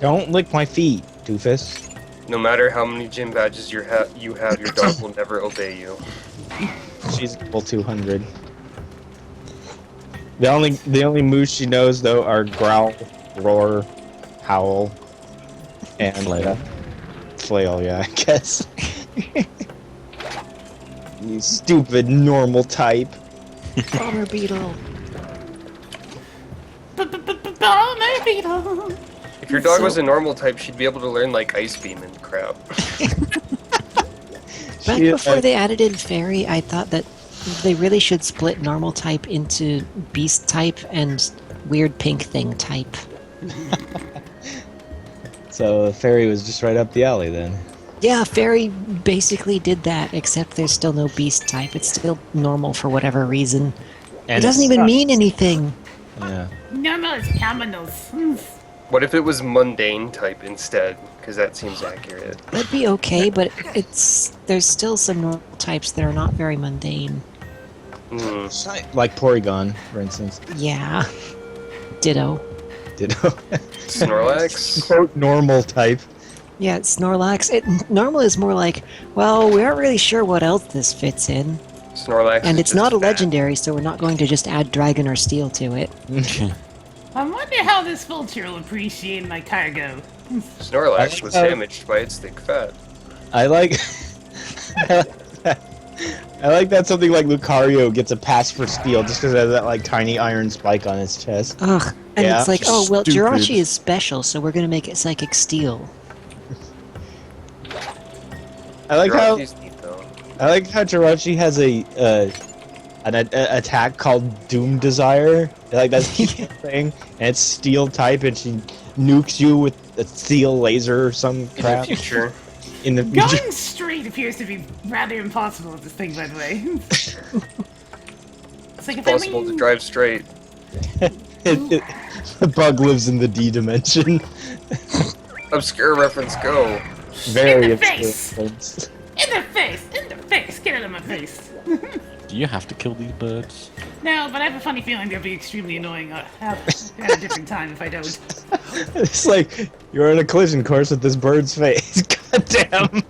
Don't lick my feet, doofus. No matter how many gym badges you have, your dog will never obey you. She's level 200. The only moves she knows though are growl, roar, howl, and Flail. Flail, yeah, I guess. You stupid normal type. Bomber Beetle. Bomber Beetle. If your dog was a normal type, she'd be able to learn like Ice Beam and crap. Back before they added in Fairy, I thought that they really should split normal type into beast type and weird pink thing type. So Fairy was just right up the alley then. Yeah, Fairy basically did that, except there's still no beast type. It's still normal for whatever reason. And it doesn't even mean anything. Yeah. No, it's Kamanos. What if it was mundane type instead? Because that seems accurate. That'd be okay, but there's still some normal types that are not very mundane. Hmm. Like Porygon, for instance. Yeah. Ditto. Ditto. Snorlax? Quote normal type. Yeah, Snorlax. Normal is more like, well, we aren't really sure what else this fits in. Snorlax And is it's not a just fat. legendary, so we're not going to just add Dragon or Steel to it. I wonder how this vulture will appreciate my cargo. Snorlax was damaged by its thick fat. I like. I like that something like Lucario gets a pass for steel just because it has that like tiny iron spike on its chest. Ugh. And Yeah. it's like, oh, well, Stupid. Jirachi is special, so we're going to make it Psychic Steel. I like how Jirachi's neat, though. Jirachi has an attack called Doom Desire. Like that's the thing, and it's steel type, and she nukes you with a steel laser or some In the crap. future. in the future. Going straight appears to be rather impossible with this thing, by the way. It's like if Possible to drive straight. The bug lives in the D dimension. Obscure reference, go. Very In the obscure face! reference. In the face! In the face! Get out of my face! Do you have to kill these birds? No, but I have a funny feeling they'll be extremely annoying at a different time if I don't. It's like you're on a collision course with this bird's face. God damn!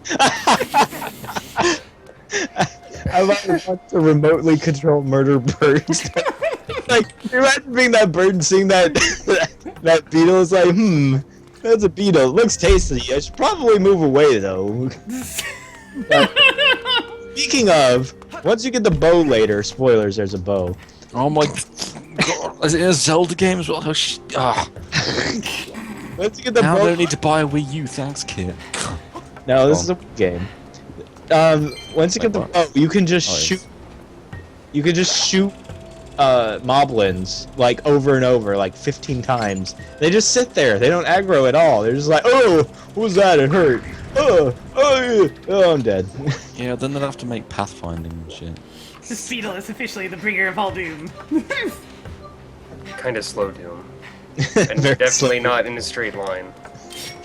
I want to remotely control murder birds. Like, imagine being that bird and seeing that that beetle is like, that's a beetle. It looks tasty. I should probably move away though. Speaking of, once you get the bow later, spoilers, there's a bow. Oh my god, is it in a Zelda game as well? Oh, Once you get the now bow, I don't need to buy a Wii U, thanks kid. no, this is a game. Once you get the bow, you can just shoot. You can just shoot moblins like over and over, like 15 times. They just sit there. They don't aggro at all. They're just like, oh, what was that? It hurt. Oh, I'm dead. Yeah, then they'll have to make pathfinding and shit. This beetle is officially the bringer of all doom. Kinda slow doom. And Very definitely slow. not in a straight line.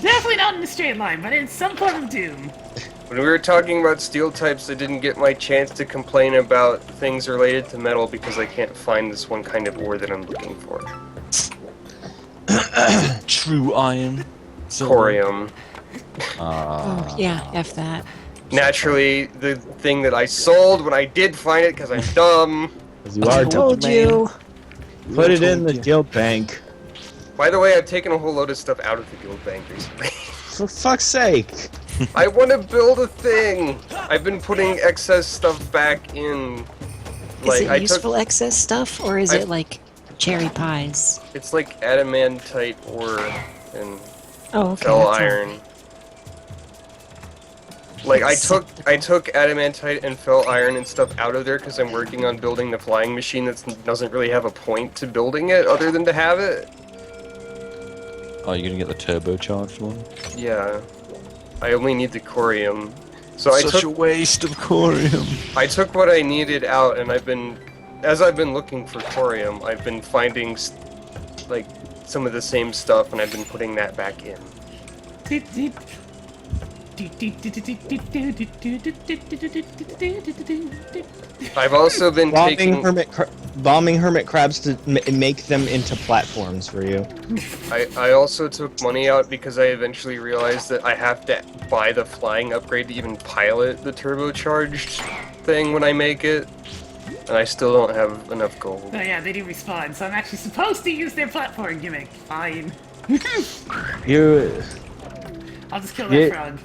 Definitely not in a straight line, but in some form of doom. When we were talking about steel types, I didn't get my chance to complain about things related to metal because I can't find this one kind of ore that I'm looking for. True iron. Thorium. Oh, yeah, F that. Naturally, the thing that I sold when I did find it because I'm dumb. 'Cause you are Told you. Put it in the guild bank. By the way, I've taken a whole load of stuff out of the guild bank recently. For fuck's sake. I want to build a thing. I've been putting excess stuff back in. Is it useful excess stuff, or is I've- it like cherry pies? It's like adamantite ore and Oh, okay. fell that's all. iron. Like I took adamantite and fell iron and stuff out of there because I'm working on building the flying machine that doesn't really have a point to building it other than to have it. Oh, you're gonna get the turbocharged one? Yeah. I only need the corium. So Such a waste of corium. I took what I needed out, and as I've been looking for corium, I've been finding like some of the same stuff, and I've been putting that back in. I've also been bombing hermit crabs to make them into platforms for you. I also took money out because I eventually realized that I have to buy the flying upgrade to even pilot the turbocharged thing when I make it. And I still don't have enough gold. Oh yeah, they do respawn, so I'm actually supposed to use their platform gimmick. Fine. I'll just kill that frog.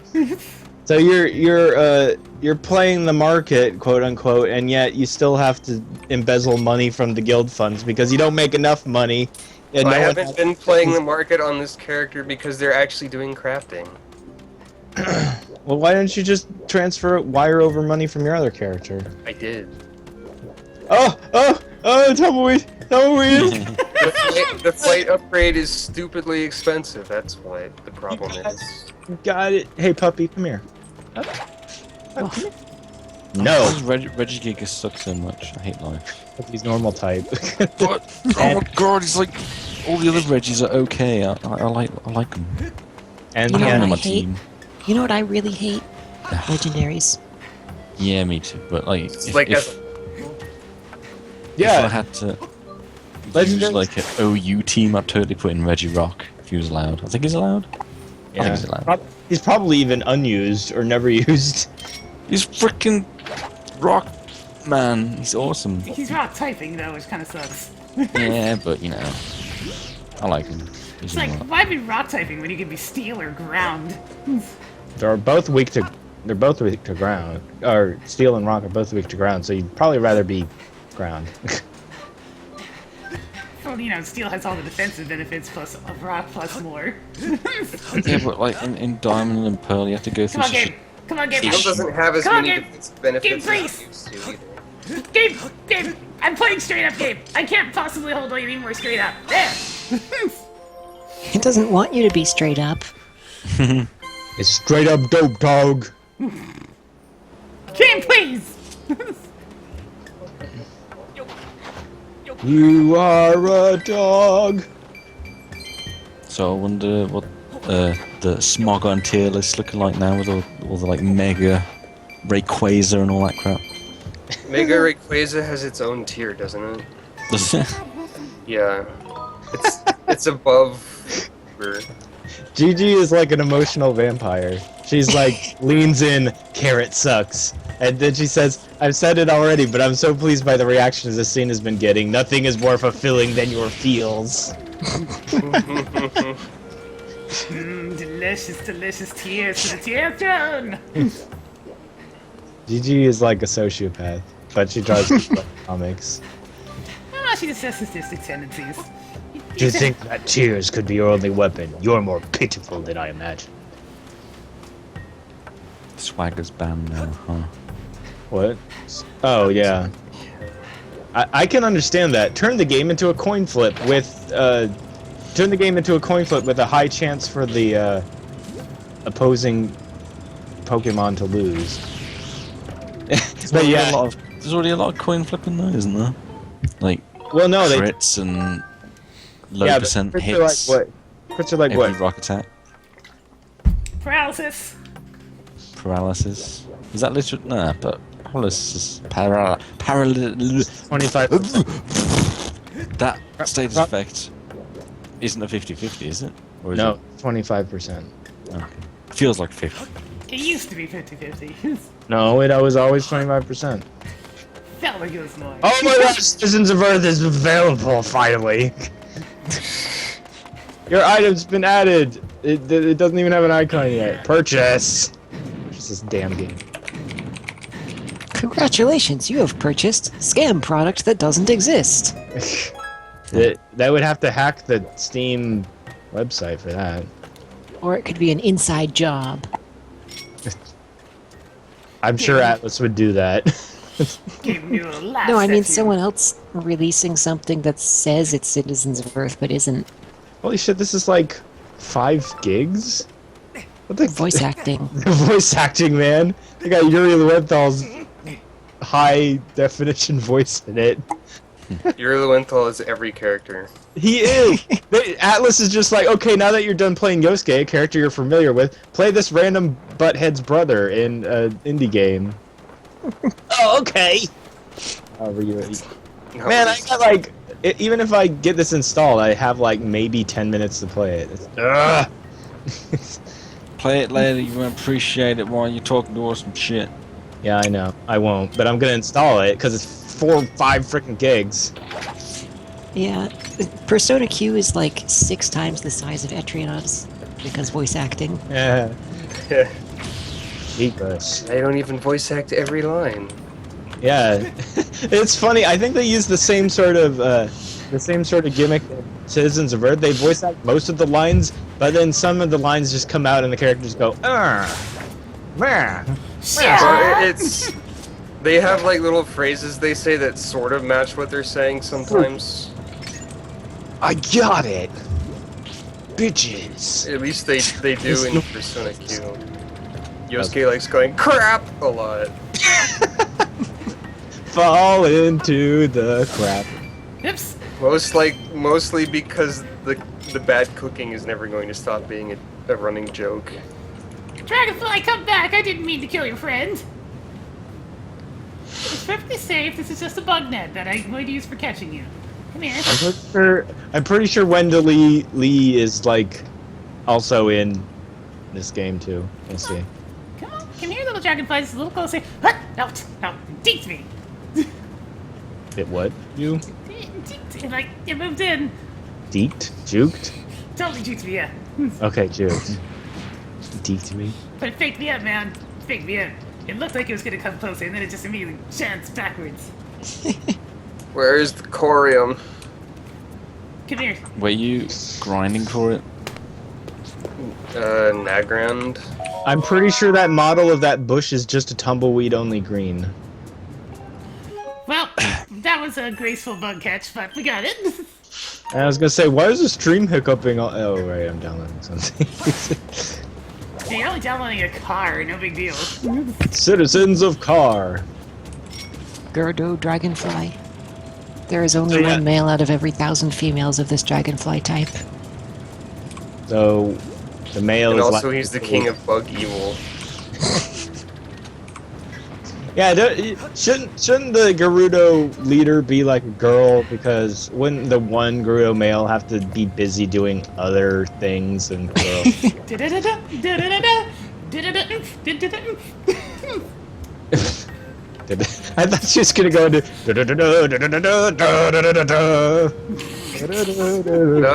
So you're playing the market, quote unquote, and yet you still have to embezzle money from the guild funds because you don't make enough money. And I haven't been playing the market on this character because they're actually doing crafting. Well, why don't you just wire over money from your other character? I did. Oh, tumbleweed! The flight upgrade is stupidly expensive. That's what the problem is. Got it. Hey, puppy, come here. Come here. No. Why does Regigigas suck so much? I hate life. He's normal type. But, oh my god, he's like... All the other Reggies are okay. I like them. And You know yeah, what on I my hate? team. You know what I really hate? Legendaries. Yeah, me too. But like, It's if, like if, if I yeah. had to use Legendaries- like an OU team, I'd totally put in Regirock if he was allowed. I think he's allowed. I think he's allowed. He's probably even unused or never used. He's freaking rock man. He's awesome. He's rock typing though, which kind of sucks. Yeah, but you know, I like him. He's It's like, alright. why be rock typing when you can be steel or ground? They're both weak to ground. Or steel and rock are both weak to ground, so you'd probably rather be ground. Well, you know, steel has all the defensive benefits plus rock plus more. Yeah, but like in Diamond and Pearl, you have to go through Come on, such Gabe. Come on, Gabe. Steel doesn't have as Come on, many Gabe. defensive benefits Gabe, as it used to either. Gabe. I'm playing straight up, Gabe. I can't possibly hold any more straight up. There. It doesn't want you to be straight up. It's straight up dope, dog. Game, please! You are a dog. So I wonder what the smog on tier list looking like now with all the like Mega Rayquaza and all that crap. Mega Rayquaza has its own tier, doesn't it? Does it? Yeah. It's above. Gigi is like an emotional vampire. She's like, leans in, carrot sucks. And then she says, I've said it already, but I'm so pleased by the reactions this scene has been getting. Nothing is more fulfilling than your feels. Delicious, delicious tears to the tear throne! Gigi is like a sociopath, but she tries to play comics. Oh, she just has sadistic tendencies. Do you think that tears could be your only weapon? You're more pitiful than I imagine. Swagger's banned now, huh? What? Oh, yeah. I can understand that. Turn the game into a coin flip with, turn the game into a coin flip with a high chance for the, opposing Pokemon to lose. But yeah. There's already a lot of coin flipping though, isn't there? Like, well, no, crits and low yeah, percent but hits. Crits are like what? Crits are like every what? rock attack. Paralysis. Paralysis. Is that literally? Nah, but paralysis. Paralysis. 25. That status effect isn't a 50-50, is it? Or is No, it? 25%. Okay. Feels like 50. It used to be 50-50. No, it was always 25%. Felt like it was annoying. Oh my gosh, Citizens of Earth is available finally. Your item's been added. It doesn't even have an icon yet. Purchase. Purchase this damn game. Congratulations, you have purchased scam product that doesn't exist. That would have to hack the Steam website for that. Or it could be an inside job. I'm sure Atlas would do that. Giving you a laugh No, I mean at you. someone else releasing something that says it's Citizens of Earth but isn't. Holy shit, this is like 5 gigs? What the Voice acting. voice acting, man. They got Yuri Lewenthal's high definition voice in it. Yuri Lowenthal is every character. He is! Atlas is just like, okay, now that you're done playing Yosuke, a character you're familiar with, play this random butthead's brother in an indie game. Oh, okay! However you... No, Man, I got like... even if I get this installed, I have like maybe 10 minutes to play it. Ugh! Play it later, you won't appreciate it while you're talking to us and shit. Yeah, I know. I won't, but I'm gonna install it, because it's 4 or 5 freaking gigs. Yeah, Persona Q is like 6 times the size of Etrianos because voice acting. Yeah. Eat us. I don't even voice act every line. Yeah, it's funny. I think they use the same sort of gimmick in Citizens of Earth. They voice act most of the lines, but then some of the lines just come out and the characters go, It's they have like little phrases they say that sort of match what they're saying sometimes. I got it, bitches. At least they do in Persona Q. Yosuke likes going crap a lot. Fall into the crap. Oops. Mostly because the bad cooking is never going to stop being a running joke. Dragonfly, come back! I didn't mean to kill your friend. It's perfectly safe. This is just a bug net that I'm going to use for catching you. Come here. I'm pretty sure Wendell Lee is like also in this game too. Let's see. Come on. Come here, little dragonfly. Just a little closer. Huh? Out. Out. Deeked me. It what? You Like, it moved in. deeked? Juked? Totally juked me, yeah. Okay, juked. Deeked me. But it faked me up, man. It faked me up. It looked like it was gonna come closer, and then it just immediately chanced backwards. Where's the corium? Come here. Were you grinding for it? Nagrand. I'm pretty sure that model of that bush is just a tumbleweed only green. Well, that was a graceful bug catch, but we got it. And I was gonna say, why is the stream hiccuping? Oh, right, I'm downloading something. Hey, you're only downloading a car, no big deal. Citizens of Car. Gerdo dragonfly. There is only Yeah. one male out of every 1,000 females of this dragonfly type. So, the male And is also, like- he's the king of bug evil. Yeah, shouldn't the Gerudo leader be like a girl? Because wouldn't the one Gerudo male have to be busy doing other things than girl? Da-da-da-da, da-da-da-da, da-da-da, da-da-da. I thought she was gonna go into.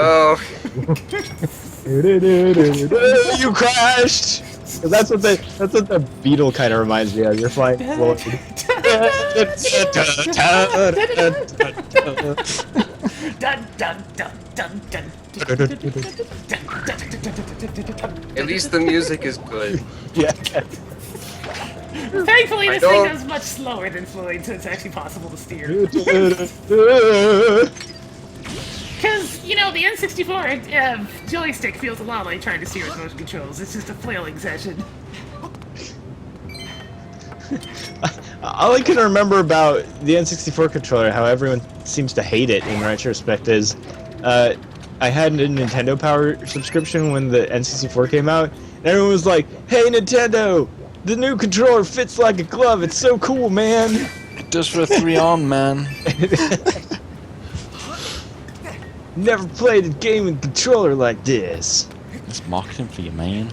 No! You crashed. 'Cause that's what the Beetle kind of reminds me of. You're flying forward. Dun, dun, dun, dun, dun. At least the music is good. Yeah. Thankfully, I this thing don't- goes much slower than Floyd, so it's actually possible to steer. Because, you know, the N64 joystick feels a lot like trying to steer with motion controls. It's just a flailing session. All I can remember about the N64 controller, how everyone seems to hate it in retrospect, is I had a Nintendo Power subscription when the N64 came out, and everyone was like, "Hey Nintendo, the new controller fits like a glove. It's so cool, man." It does for a 3-on, man. Never played a game with a controller like this. It's marketing for you, man.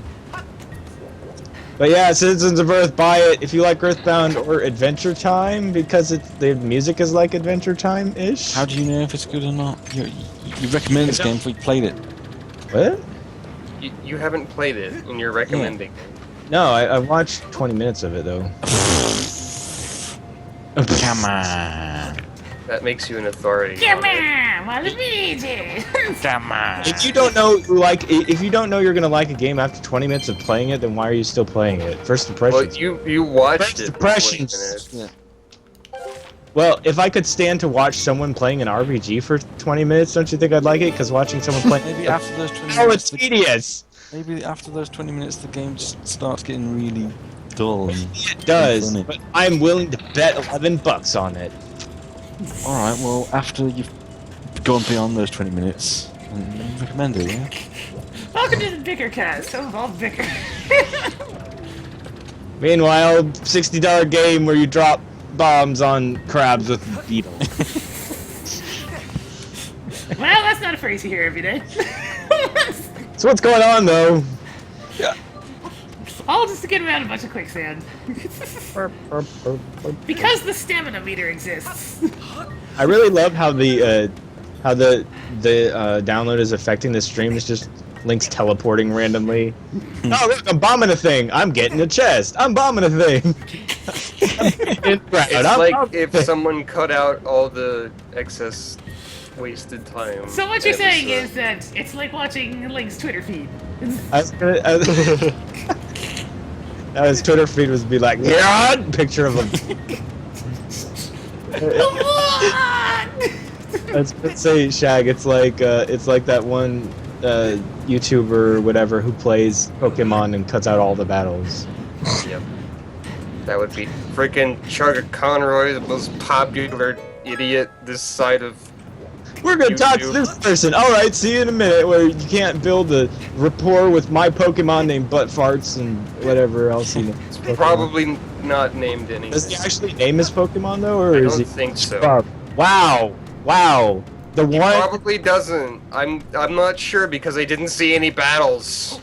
But yeah, Citizens of Earth, buy it if you like Earthbound or Adventure Time, because the music is like Adventure Time-ish. How do you know if it's good or not? You recommend this game before you played it. What? You haven't played it, and you're recommending it. No, I watched 20 minutes of it, though. Come on. That makes you an authority. Come on it. on, Waluigi! Come on. If you don't know you're gonna like a game after 20 minutes of playing it, then why are you still playing it? First Well, impressions. you watched First it. for 20 impressions. minutes. Well, if I could stand to watch someone playing an RPG for 20 minutes, don't you think I'd like it? Because watching someone play, Maybe after those 20 oh, minutes, it's tedious. maybe after those 20 minutes, the game just starts getting really dull. And It does, funny. but I'm willing to bet $11 on it. All right. Well, after you've gone beyond those 20 minutes, then you recommend it, yeah? Welcome to the Bicker Cast, home of all bicker. Meanwhile, $60 game where you drop bombs on crabs with Beetle. Well, that's not a phrase you hear every day. So what's going on, though? All just to get around a bunch of quicksand. Because the stamina meter exists. I really love how the download is affecting the stream. It's just Link's teleporting randomly. Oh look, I'm bombing a thing. I'm getting a chest. I'm bombing a thing. It's like if someone cut out all the excess wasted time. So what you're It was, saying is that it's like watching Link's Twitter feed. His Twitter feed was be like, yeah, picture of him. Let's say Shag. It's like that one YouTuber or whatever who plays Pokemon and cuts out all the battles. Yep. That would be freaking Chugga Conroy, the most popular idiot this side of. We're gonna talk to this person. All right, see you in a minute. Where you can't build a rapport with my Pokemon named Butt Farts and whatever else he names. Pokemon. Probably not named any. Does he actually name his Pokemon though, or I is don't he? think so. Wow. The He one. probably doesn't. I'm not sure because I didn't see any battles.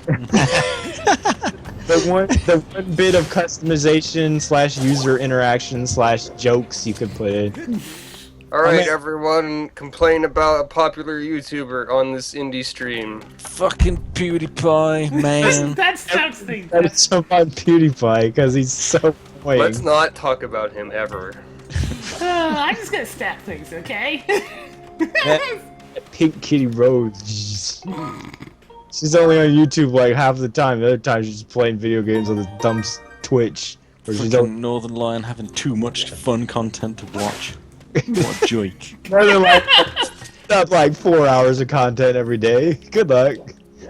The one bit of customization / user interaction / jokes you could put in. Alright, everyone, complain about a popular YouTuber on this indie stream. Fucking PewDiePie, man. That's Stump's thing. That is so on PewDiePie because he's so annoying. Let's not talk about him ever. I'm just gonna stab things, okay? PinkKittyRose. She's only on YouTube like half the time. The other time she's just playing video games on this dumb Twitch. Where she Fucking don't. Northern Lion having too much fun content to watch. What a joke. Northern Light up like 4 hours of content every day. Good luck.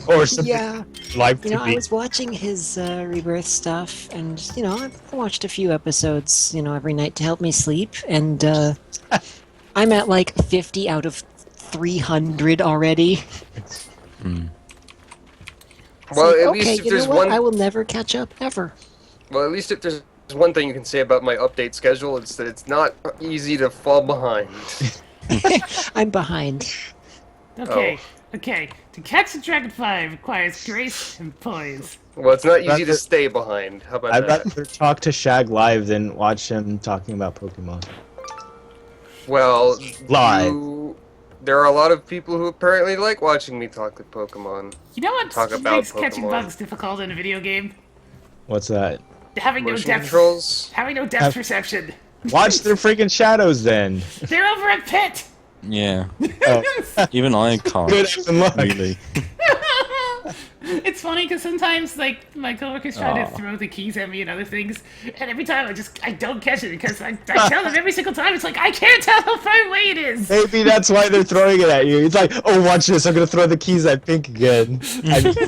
Or something Yeah. life You to know, I be. was watching his Rebirth stuff, and, you know, I've watched a few episodes, you know, every night to help me sleep, and I'm at like 50 out of 300 already. It's Well, like, at okay, least if you know there's what? one. I will never catch up, ever. Well, at least if there's one thing you can say about my update schedule, it's that it's not easy to fall behind. I'm behind. Okay, okay. To catch a dragonfly requires grace and poise. Well, it's not easy Rather- to stay behind. How about I'd that? rather talk to Shag live than watch him talking about Pokemon. Well, Live. there are a lot of people who apparently like watching me talk to Pokemon. You know what Talk about makes catching Pokemon. bugs difficult in a video game? What's that? Having no Motion depth. controls. Having no depth perception. Watch their freaking shadows then. They're over a pit. Yeah. Oh, Even I can't. good and luck. Really. It's funny because sometimes, like, my coworkers try to Aw. throw the keys at me and other things, and every time I don't catch it because I tell them every single time, it's like, I can't tell how far away it is! Maybe that's why they're throwing it at you. It's like, oh, watch this. I'm gonna throw the keys at Pink again. Most of the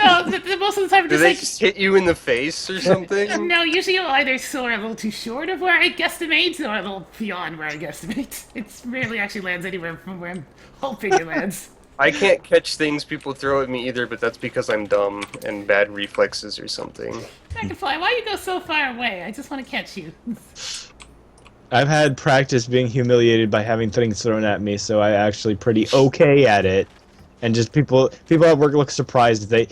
time, I'm Do just they like, just hit you in the face or something? no, usually you'll either soar a little too short of where I guesstimate, or a little beyond where I guesstimate. It rarely actually lands anywhere from where I'm hoping it lands. I can't catch things people throw at me either, but that's because I'm dumb and bad reflexes or something. Dragonfly, why you go so far away? I just want to catch you. I've had practice being humiliated by having things thrown at me, so I actually pretty okay at it. And just people at work look surprised. They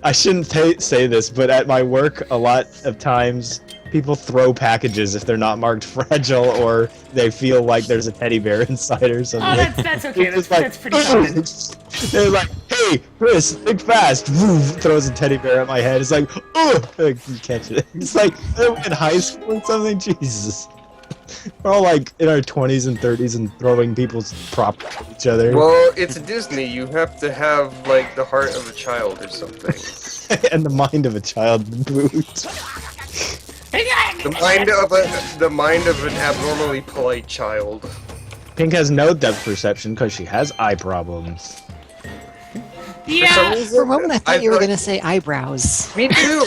I shouldn't say this, but at my work, a lot of times people throw packages if they're not marked fragile or they feel like there's a teddy bear inside or something. Oh, that's okay. It's That's pretty common. They're like, hey, Chris, think fast. Woo, throws a teddy bear at my head. It's like, oh, you catch it. It's like, in high school or something? Jesus. We're all like in our 20s and 30s and throwing people's props at each other. Well, it's Disney. You have to have, like, the heart of a child or something. And the mind of a child to boot. The mind of an abnormally polite child. Pink has no depth perception because she has eye problems. Yeah. For a moment, I thought you were thought- going to say eyebrows. Me too.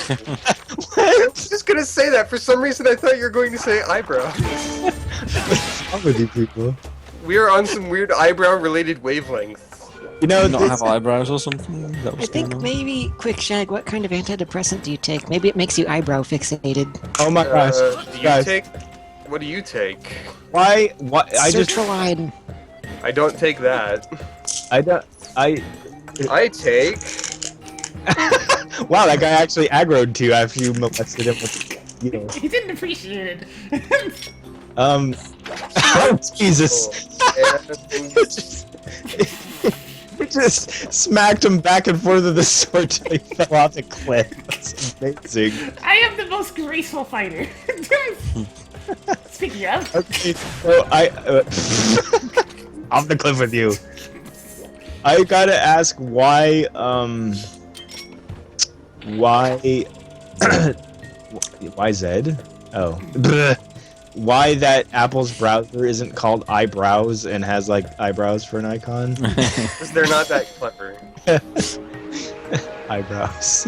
I was just gonna say that. For some reason, I thought you were going to say eyebrow. What's wrong with you people? We are on some weird eyebrow-related wavelength. You know, Do you not this- have eyebrows or something? Is that I what's think going on? maybe, quick Shag, what kind of antidepressant do you take? Maybe it makes you eyebrow fixated. oh my gosh, Do you guys, take? What do you take? why? I just, Sertraline. I don't take that. I don't, I. I take. Wow, that guy actually aggroed to you after you molested him with, you know. He didn't appreciate it. Oh, Jesus. And It just smacked him back and forth with the sword till he fell off the cliff. That's amazing. I am the most graceful fighter. Speaking of, Okay, so off the cliff with you. I gotta ask why why Zed? Oh. Why that Apple's browser isn't called eyebrows and has like eyebrows for an icon? because they're not that clever. Eyebrows.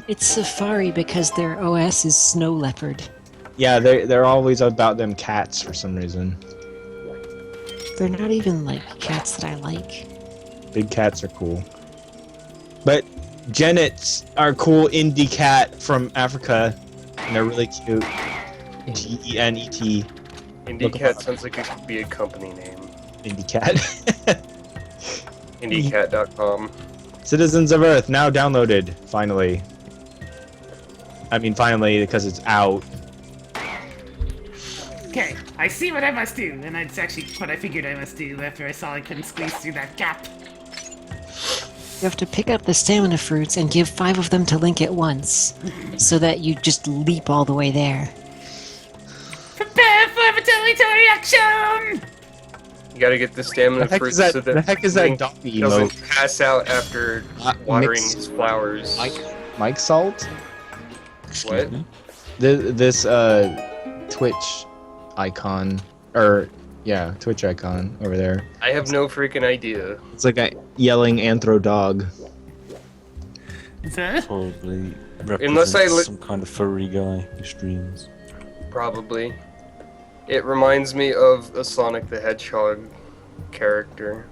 It's Safari because their OS is Snow Leopard. Yeah, they're always about them cats for some reason. They're not even like cats that I like. Big cats are cool. But Genets are cool indie cat from Africa, and they're really cute. G-E-N-E-T. Indie Cat sounds like it could be a company name. Indie cat. IndieCat.com. Citizens of Earth now downloaded. Finally. I mean, finally, because it's out. okay, I see what I must do, and it's actually what I figured I must do after I saw I couldn't squeeze through that gap. You have to pick up the stamina fruits and give 5 of them to Link at once, so that you just leap all the way there. Prepare for retaliatory action! You gotta get the stamina The heck fruit is that? so that The heck is that Link donkey doesn't emote? pass out after watering Mix- his flowers. Mike Salt? What? This Twitch icon or yeah, Twitch icon over there. I have no freaking idea. It's like a yelling anthro dog. Is that? Probably Unless I represents some kind of furry guy who streams. Probably. It reminds me of a Sonic the Hedgehog character.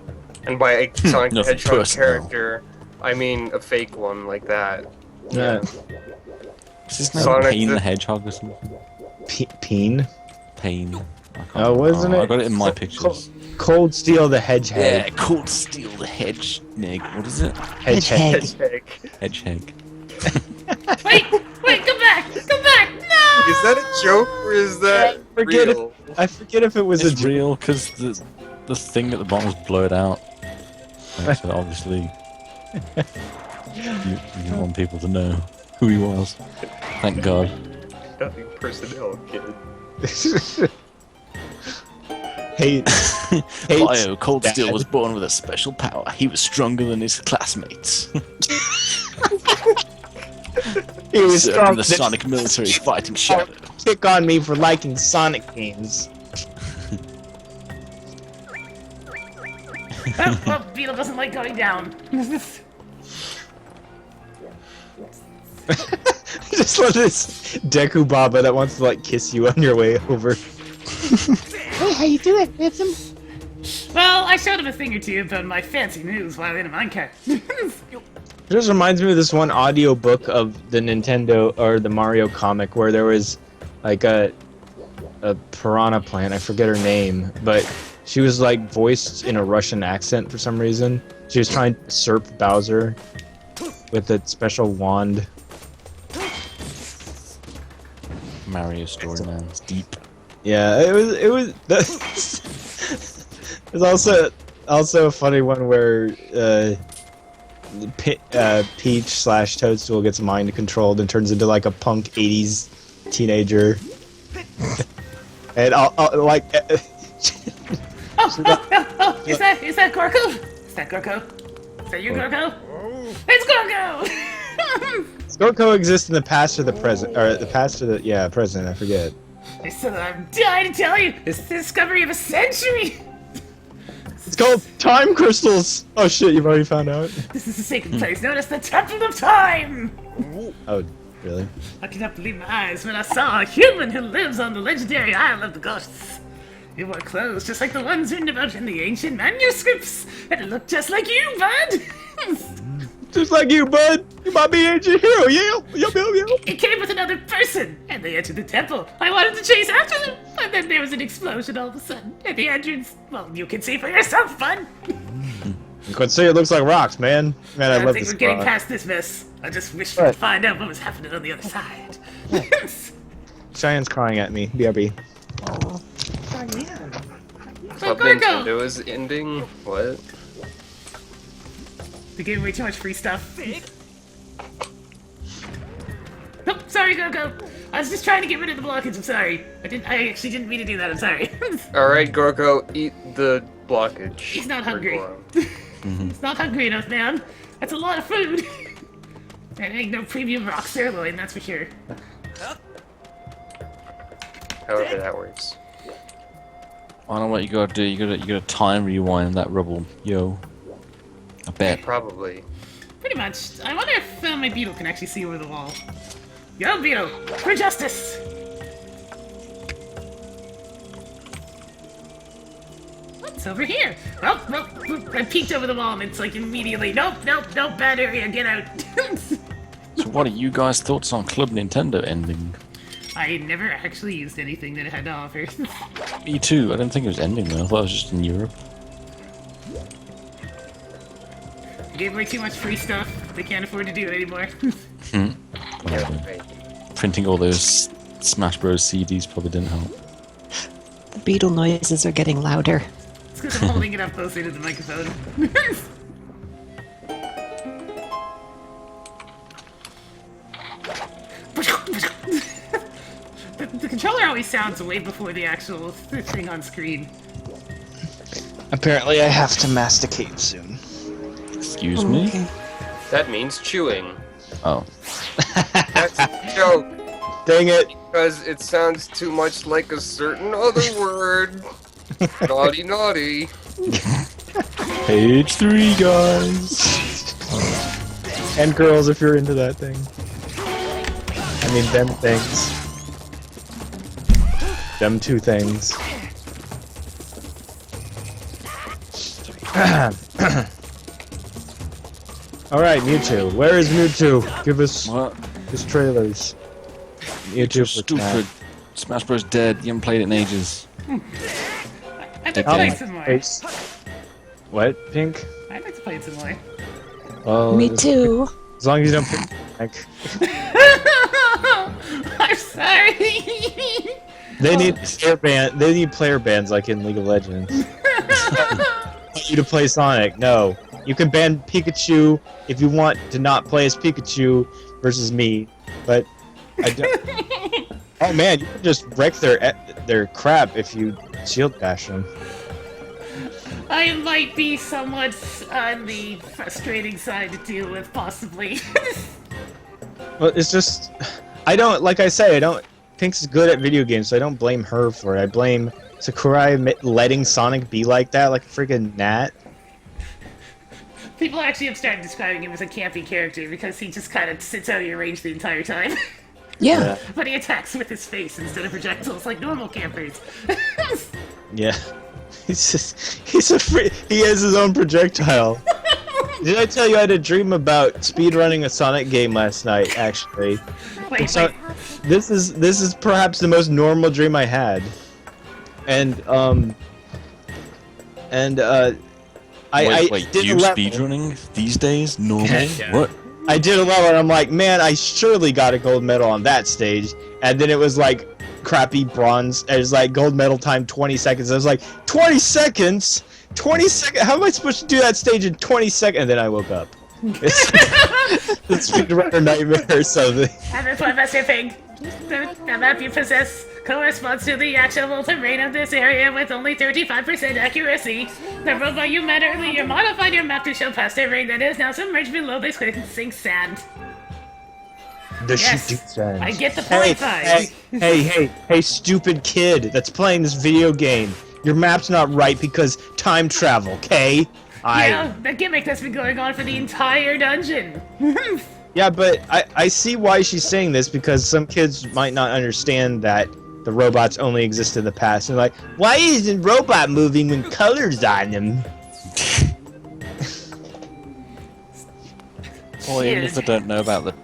And by a Sonic the Nothing Hedgehog personal. character, I mean a fake one like that. Yeah. Is his name Sonic Pain the- the Hedgehog or something? Peen. Pain. I can't Oh, wasn't I it? got it in my pictures. Cold Steel the Hedgehog. Yeah, Cold Steel the Hedgehog. What is it? Hedgehog. Hedgehog. Hedgehog. Hedgehog. Wait, come back! Come back! No! Is that a joke or is that Forget it. real? I forget if it was It's a real because the thing at the bottom is blurred out. And so obviously, you don't want people to know who he was. Thank God. Nothing personnel, kid. hate. Bio Cold Dad. Steel was born with a special power. He was stronger than his classmates. He was Served strong in the Sonic military fighting Shadow. Pick on me for liking Sonic games. Oh, Beetle doesn't like going down. Just love this Deku Baba that wants to like kiss you on your way over. Hey, how you doing, handsome? Well, I showed him a thing or two about my fancy moves while in a minecart. It just reminds me of this one audio book of the Nintendo or the Mario comic where there was like a piranha plant. I forget her name, but she was like voiced in a Russian accent for some reason. She was trying to usurp Bowser with a special wand. Mario story, man. It's deep. Yeah, it was. There's also a funny one where Peach / Toadstool gets mind controlled and turns into like a punk '80s teenager. And I'll like. Is that Gorko? Is that Gorko? Is that you, Gorko? It's Gorko! Scorko exists in the past or the present, or the past or the present. I forget. I said I'm dying to tell you, it's the discovery of a century! It's called time crystals. Oh shit! You've already found out. This is a sacred place known as the Temple of Time! Oh, really? I could not believe my eyes when I saw a human who lives on the legendary Isle of the Ghosts. He wore clothes just like the ones written about in the ancient manuscripts, and it looked just like you, bud! Just like you, bud. You might be an ancient hero, yeah? Yup. He came with another person, and they entered the temple. I wanted to chase after them, and then there was an explosion all of a sudden. At the entrance, well, you can see for yourself, bud! You could say it looks like rocks, man. Man, I I love think this we're getting spot. past this mess. I just wish we What? could find out what was happening on the other side. Cheyenne's crying at me. BRB. Club Gorgo! Nintendo is ending? What? They gave away too much free stuff. Nope, sorry, Go. I was just trying to get rid of the blockage. I'm sorry. I actually didn't mean to do that. I'm sorry. Alright, Gorko, eat the blockage. He's not For hungry. Goro. He's not hungry enough, man. That's a lot of food. That ain't no premium rock sirloin, that's for sure. However that works. I don't know what you gotta do. You gotta time rewind that rubble, yo. I bet. Probably. Pretty much. I wonder if my Beetle can actually see over the wall. Yo, Beetle, for justice! What's over here? Well, I peeked over the wall and it's like immediately, nope, bad area, get out. So what are you guys' thoughts on Club Nintendo ending? I never actually used anything that it had to offer. Me too. I didn't think it was ending though. I thought it was just in Europe. They gave away too much free stuff. They can't afford to do it anymore. Yeah, right. Printing all those Smash Bros. CDs probably didn't help. The beetle noises are getting louder. It's because I'm holding it up closer to the microphone. The controller always sounds way before the actual thing on screen. Apparently, I have to masticate soon. Excuse me? Okay. That means chewing. Oh. That's a joke. Dang it! Because it sounds too much like a certain other word. Naughty, naughty. Page 3, guys. And girls, if you're into that thing. I mean, them things. Them two things. Alright, Mewtwo. Where is Mewtwo? Give us What? his trailers. Mewtwo for Stupid. Smash Bros. Dead. You haven't played it in ages. I'd like to play it some more. What, Pink? I'd like to play it some more. Well, Me too. As long as you don't pick Pink. I'm sorry. They need player bans like in League of Legends. Want you to play Sonic. No. You can ban Pikachu if you want to not play as Pikachu versus me, but I don't. Oh man, you can just wreck their crap if you shield bash them. I might be somewhat on the frustrating side to deal with, possibly. Well, it's just I don't like I say I don't. Pink's good at video games, so I don't blame her for it. I blame Sakurai letting Sonic be like that, like a freaking gnat. People actually have started describing him as a campy character because he just kind of sits out of your range the entire time. Yeah. But he attacks with his face instead of projectiles like normal campers. Yeah. He has his own projectile. Did I tell you I had a dream about speedrunning a Sonic game last night, actually? Wait, This is perhaps the most normal dream I had. And I Wait, did you a level. speedrunning these days? Normal? Yeah. What? I did a level and I'm like, man, I surely got a gold medal on that stage. And then it was like crappy bronze. It was like gold medal time 20 seconds. I was like, 20 seconds? 20 seconds? How am I supposed to do that stage in 20 seconds? And then I woke up. It's the speedrunner nightmare or something. and that's why Master Pig. The map you possess corresponds to the actual terrain of this area with only 35% accuracy. The robot you met earlier modified your map to show past terrain that is now submerged below this quicksand sand. The Yes, shooting sand. I get the point, guys. Hey, stupid kid that's playing this video game. Your map's not right because time travel, okay? Yeah, the gimmick that's been going on for the entire dungeon. Yeah, but I see why she's saying this because some kids might not understand that the robots only exist in the past. They're like, why isn't robot moving when colors on them? Well, even if they don't know about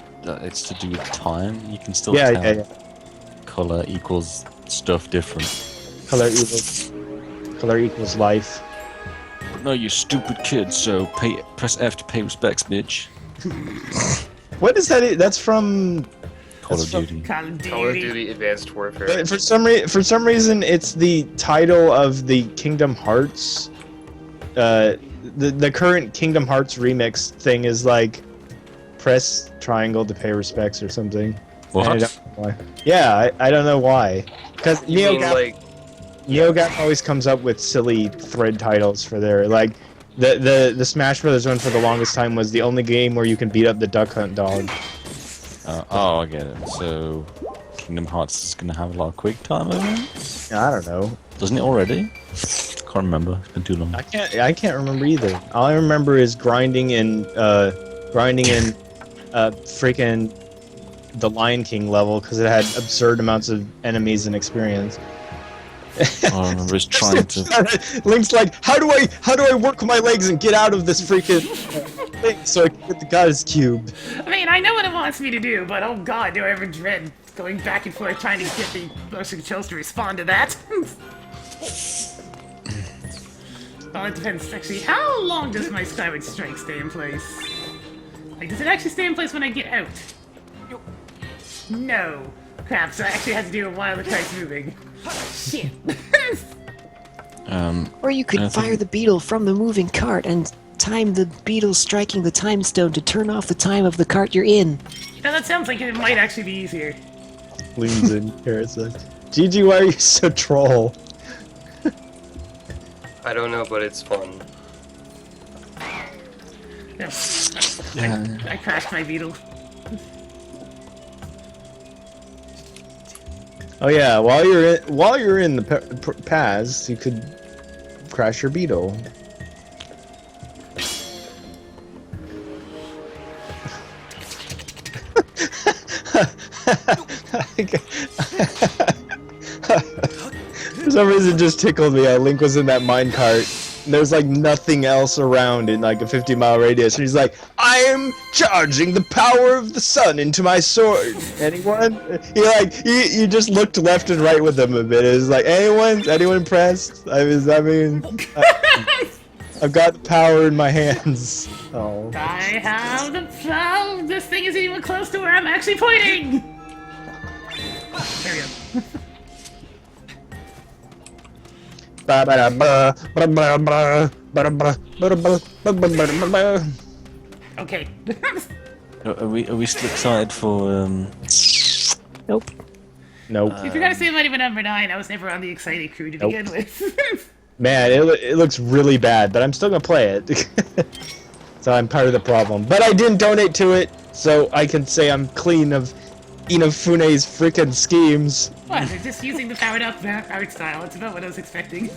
it's to do with time, you can still Yeah, tell yeah. color equals stuff different. Color equals life. But no, you stupid kid, so press F to pay respects, bitch. What is that? That's from Call of Duty. Call of Duty. Call of Duty Advanced Warfare. for some reason it's the title of the Kingdom Hearts. The current Kingdom Hearts remix thing is like press triangle to pay respects or something. What? I don't know why. Yeah, I don't know why. Because You mean like NeoGAF always comes up with silly thread titles for their like the Smash Brothers one for the longest time was the only game where you can beat up the Duck Hunt dog. Oh, I get it. So, Kingdom Hearts is gonna have a lot of quick time events? I don't know. Doesn't it already? Can't remember. It's been too long. I can't remember either. All I remember is grinding in freaking the Lion King level because it had absurd amounts of enemies and experience. All I remember is trying to. Link's like, how do I work my legs and get out of this freaking thing so I can get the goddess cube? I mean, I know what it wants me to do, but oh god, do I ever dread going back and forth trying to get the motion controls to respond to that. Well, it depends, actually. How long does my Skyward Strike stay in place? Like, does it actually stay in place when I get out? No. Crap, so I actually have to do it while the cart's moving. Shit. Or you could fire the beetle from the moving cart and time the beetle striking the time stone to turn off the time of the cart you're in. You know, that sounds like it might actually be easier. Leans in, Carrot says. Gigi, why are you so troll? I don't know, but it's fun. No. I crashed my beetle. Oh yeah, while you're in the paths, you could crash your Beetle. For some reason, it just tickled me. Link was in that minecart, and there's like nothing else around in like a 50-mile radius, and he's like, "I'm charging the power of the sun into my sword." Anyone? You just looked left and right with him a bit. It was like, anyone impressed? I've got the power in my hands. Oh. I have the power. This thing isn't even close to where I'm actually pointing. There we go. Okay. Are we still excited for Nope. Nope. If you're gonna say I'm not even number 9, I was never on the exciting crew to begin with. Man, it looks really bad, but I'm still gonna play it. So I'm part of the problem. But I didn't donate to it, so I can say I'm clean of Inafune's freaking schemes. What? They're just using the powered up art style. It's about what I was expecting.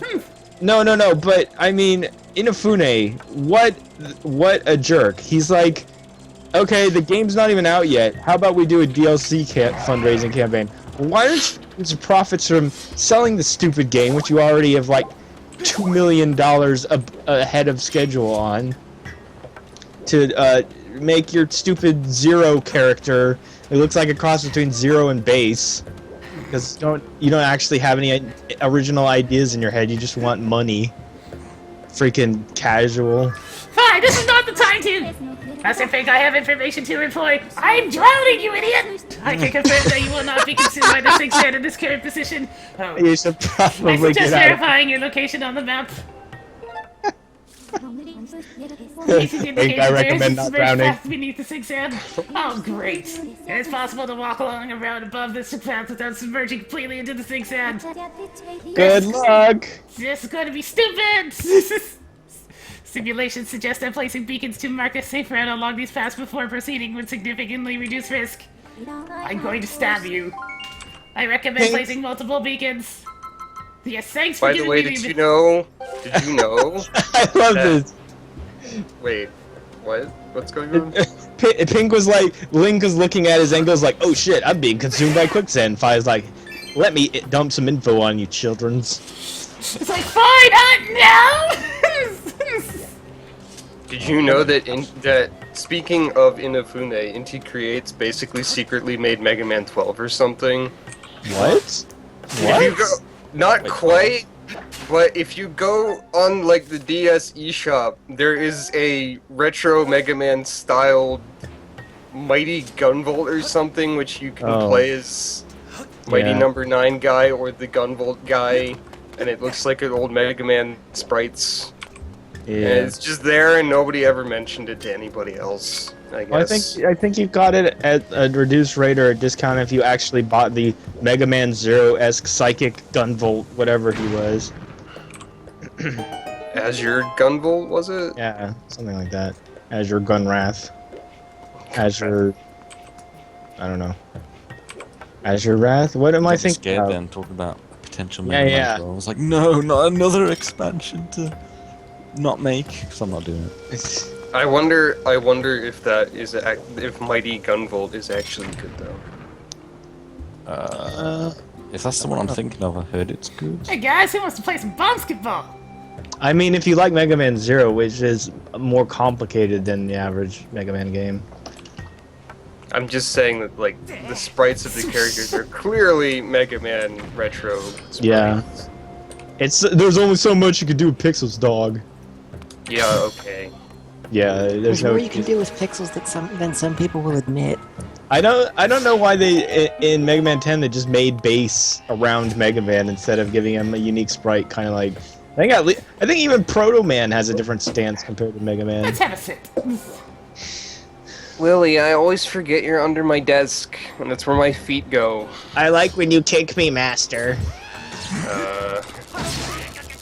No, but I mean, Inafune, what a jerk. He's like, okay, the game's not even out yet. How about we do a DLC fundraising campaign? Why don't you use the profits from selling the stupid game, which you already have like $2 million ahead of schedule on, to make your stupid Zero character. It looks like a cross between Zero and Base, because you don't actually have any original ideas in your head. You just want money. Freaking casual. Fine, this is not the time to. Master Pink, I have information to employ. I'm drowning, you idiot! I can confirm that you will not be consumed by the sink sand in this current position. Oh. You should I probably suggest get out. verifying your location on the map. I recommend not drowning. Beneath the sink sand. Oh, great! It is possible to walk along around above this path without submerging completely into the sink sand. Good luck. This is going to be stupid. Simulations suggest that placing beacons to mark a safe route along these paths before proceeding would significantly reduce risk. I'm going to stab you. I recommend placing multiple beacons. Yes, thanks for By the giving way, me did you know? I love this. Wait, what? What's going on? Pink was like, Link was looking at his angles like, oh shit, I'm being consumed by quicksand. Fi's like, let me dump some info on you, childrens. It's like, fine, no! Did you know that speaking of Inafune, Inti Creates basically secretly made Mega Man 12 or something? What? If you go, not quite, but if you go on like the DS eShop, there is a retro Mega Man styled Mighty Gunvolt or something, which you can play as Mighty Number 9 guy or the Gunvolt guy, and it looks like an old Mega Man sprites. Yeah. And it's just there, and nobody ever mentioned it to anybody else. I guess. Well, I think you got it at a reduced rate or a discount if you actually bought the Mega Man Zero-esque Psychic Gunvolt, whatever he was. Azure Gunvolt, was it? Yeah, something like that. Azure Gunwrath. Azure... I don't know. Azure Wrath? What am I thinking? Scared then, talking about potential Yeah, Mega Man yeah. 12. I was like, no, not another expansion to not make, because I'm not doing it. I wonder if that is if Mighty Gunvolt is actually good though. If that's the one I'm thinking of, I heard it's good. Hey guys, who wants to play some basketball? I mean, if you like Mega Man Zero, which is more complicated than the average Mega Man game. I'm just saying that like the sprites of the characters are clearly Mega Man retro sprites. Yeah. There's only so much you can do with pixels, dog. Yeah, okay. Yeah, there's There's no. more you can do with pixels than some people will admit. I don't know why they in Mega Man 10 they just made base around Mega Man instead of giving him a unique sprite, kind of like. I think even Proto Man has a different stance compared to Mega Man. Let's have a sit. Lily, I always forget you're under my desk, and that's where my feet go. I like when you kick me, Master.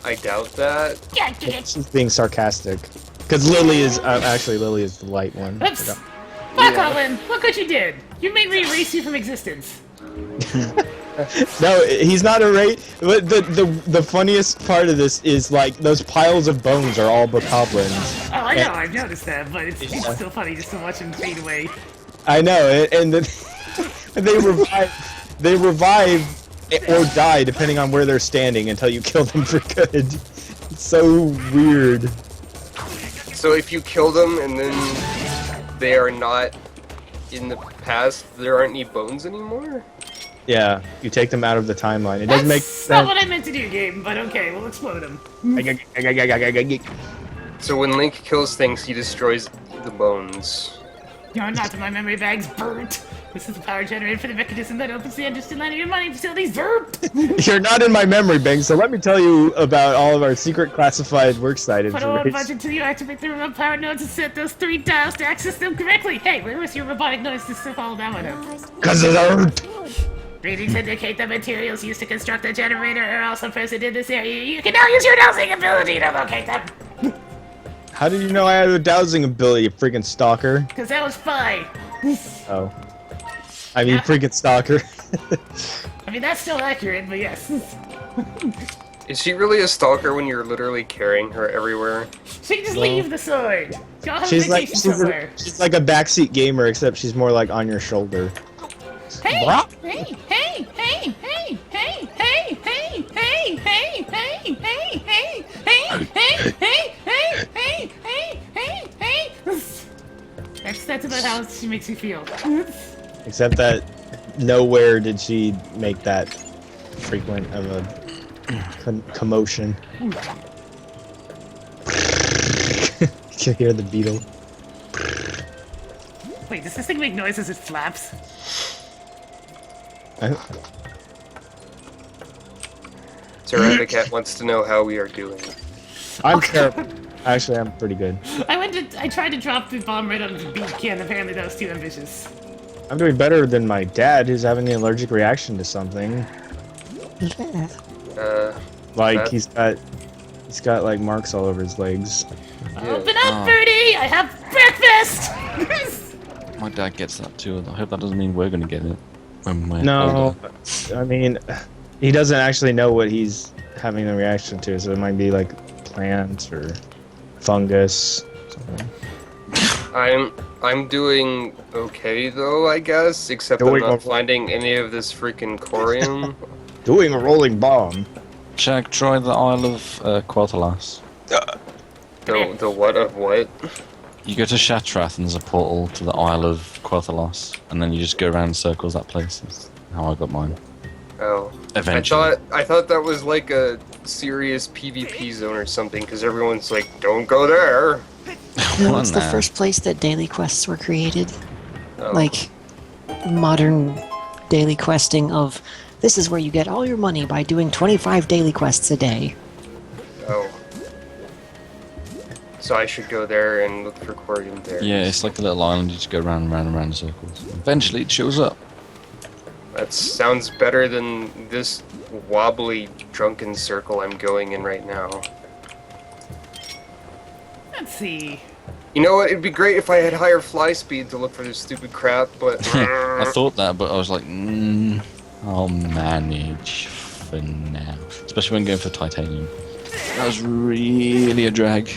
I doubt that. Yeah, get it. She's being sarcastic. Because Lily is Lily is the light one. Oops. Fuck, Colin. Look what you did. You made me erase you from existence. No, he's not a raid. But the funniest part of this is like those piles of bones are all bokoblins. Oh, I know, I've noticed that, but it's still funny just to watch him fade away. I know, and then they revive or die depending on where they're standing until you kill them for good. It's so weird. So if you kill them and then they are not in the past, there aren't any bones anymore? Yeah, you take them out of the timeline. It doesn't make That's sense. not what I meant to do, game, but okay, we'll explode him. So when Link kills things, he destroys the bones. You're not my memory bag's burnt. This is the power generated for the mechanism that opens the entrance to line of your mining facilities. Burnt! You're not in my memory bank, so let me tell you about all of our secret classified worksite Put a load information. bunch until you activate the remote power nodes and set those 3 dials to access them correctly. Hey, where was your robotic noise to follow that one up? Cause of Earth. Readings indicate the materials used to construct the generator are also present in this area. You can now use your dowsing ability to locate them. How did you know I had a dowsing ability, you freaking stalker? Because that was fine. Oh. I mean, freaking stalker. I mean, that's still accurate, but yes. Is she really a stalker when you're literally carrying her everywhere? She can just leave the sword. Go have a She's like vacation somewhere. she's like a backseat gamer, except she's more like on your shoulder. Hey, Bra- hey, hey, hey, hey, hey, hey, hey, hey, hey, hey, hey, hey, hey, hey, hey, hey, hey, hey, hey. That's about how she makes you feel. Except that nowhere did she make that frequent of a commotion. You can hear the beetle. Wait, does this thing make noise as it flaps? Ceraticat wants to know how we are doing. I'm terrible. Actually, I'm pretty good. I tried to drop the bomb right on the beak, and apparently that was too ambitious. I'm doing better than my dad, who's having an allergic reaction to something. Like That- he's got like marks all over his legs. Open up, Birdie! I have breakfast! My dad gets that too. I hope that doesn't mean we're gonna get it when we're No, older. I mean, he doesn't actually know what he's having a reaction to, so it might be like plants or fungus. Something. I'm doing okay though, I guess, except Doing I'm not okay. finding any of this freaking corium. Doing a rolling bomb. Shag, try the Isle of Quel'Thalas. The what of what? You go to Shatrath and there's a portal to the Isle of Quel'Thalas, and then you just go around in circles. That place is how I got mine. Oh. Eventually. I thought that was like a serious PvP zone or something, because everyone's like, don't go there. No, Well, it's the nah. first place that daily quests were created. Oh. Like, modern daily questing of, this is where you get all your money by doing 25 daily quests a day. Oh. So I should go there and look for corium there. Yeah, it's like a little island. You just go round and round and round in circles. Eventually, it shows up. That sounds better than this wobbly, drunken circle I'm going in right now. Let's see. You know what? It'd be great if I had higher fly speed to look for this stupid crap, but... I thought that, but I was like, I'll manage for now. Especially when going for titanium. That was really a drag.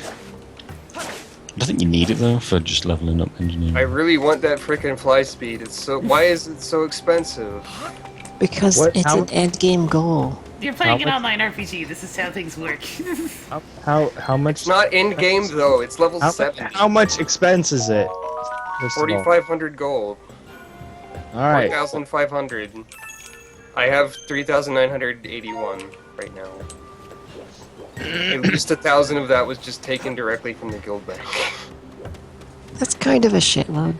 I don't think you need it though for just leveling up engineering. I really want that frickin' fly speed. It's so... Why is it so expensive? Because What? it's How- an end game goal. You're playing an much- online RPG. This is how things work. How much? It's not in-game, though. It's level How, 7. how much expense is it? First of all. 4,500 gold. All right. 4,500. I have 3,981 right now. At least 1,000 of that was just taken directly from the guild bank. That's kind of a shitload.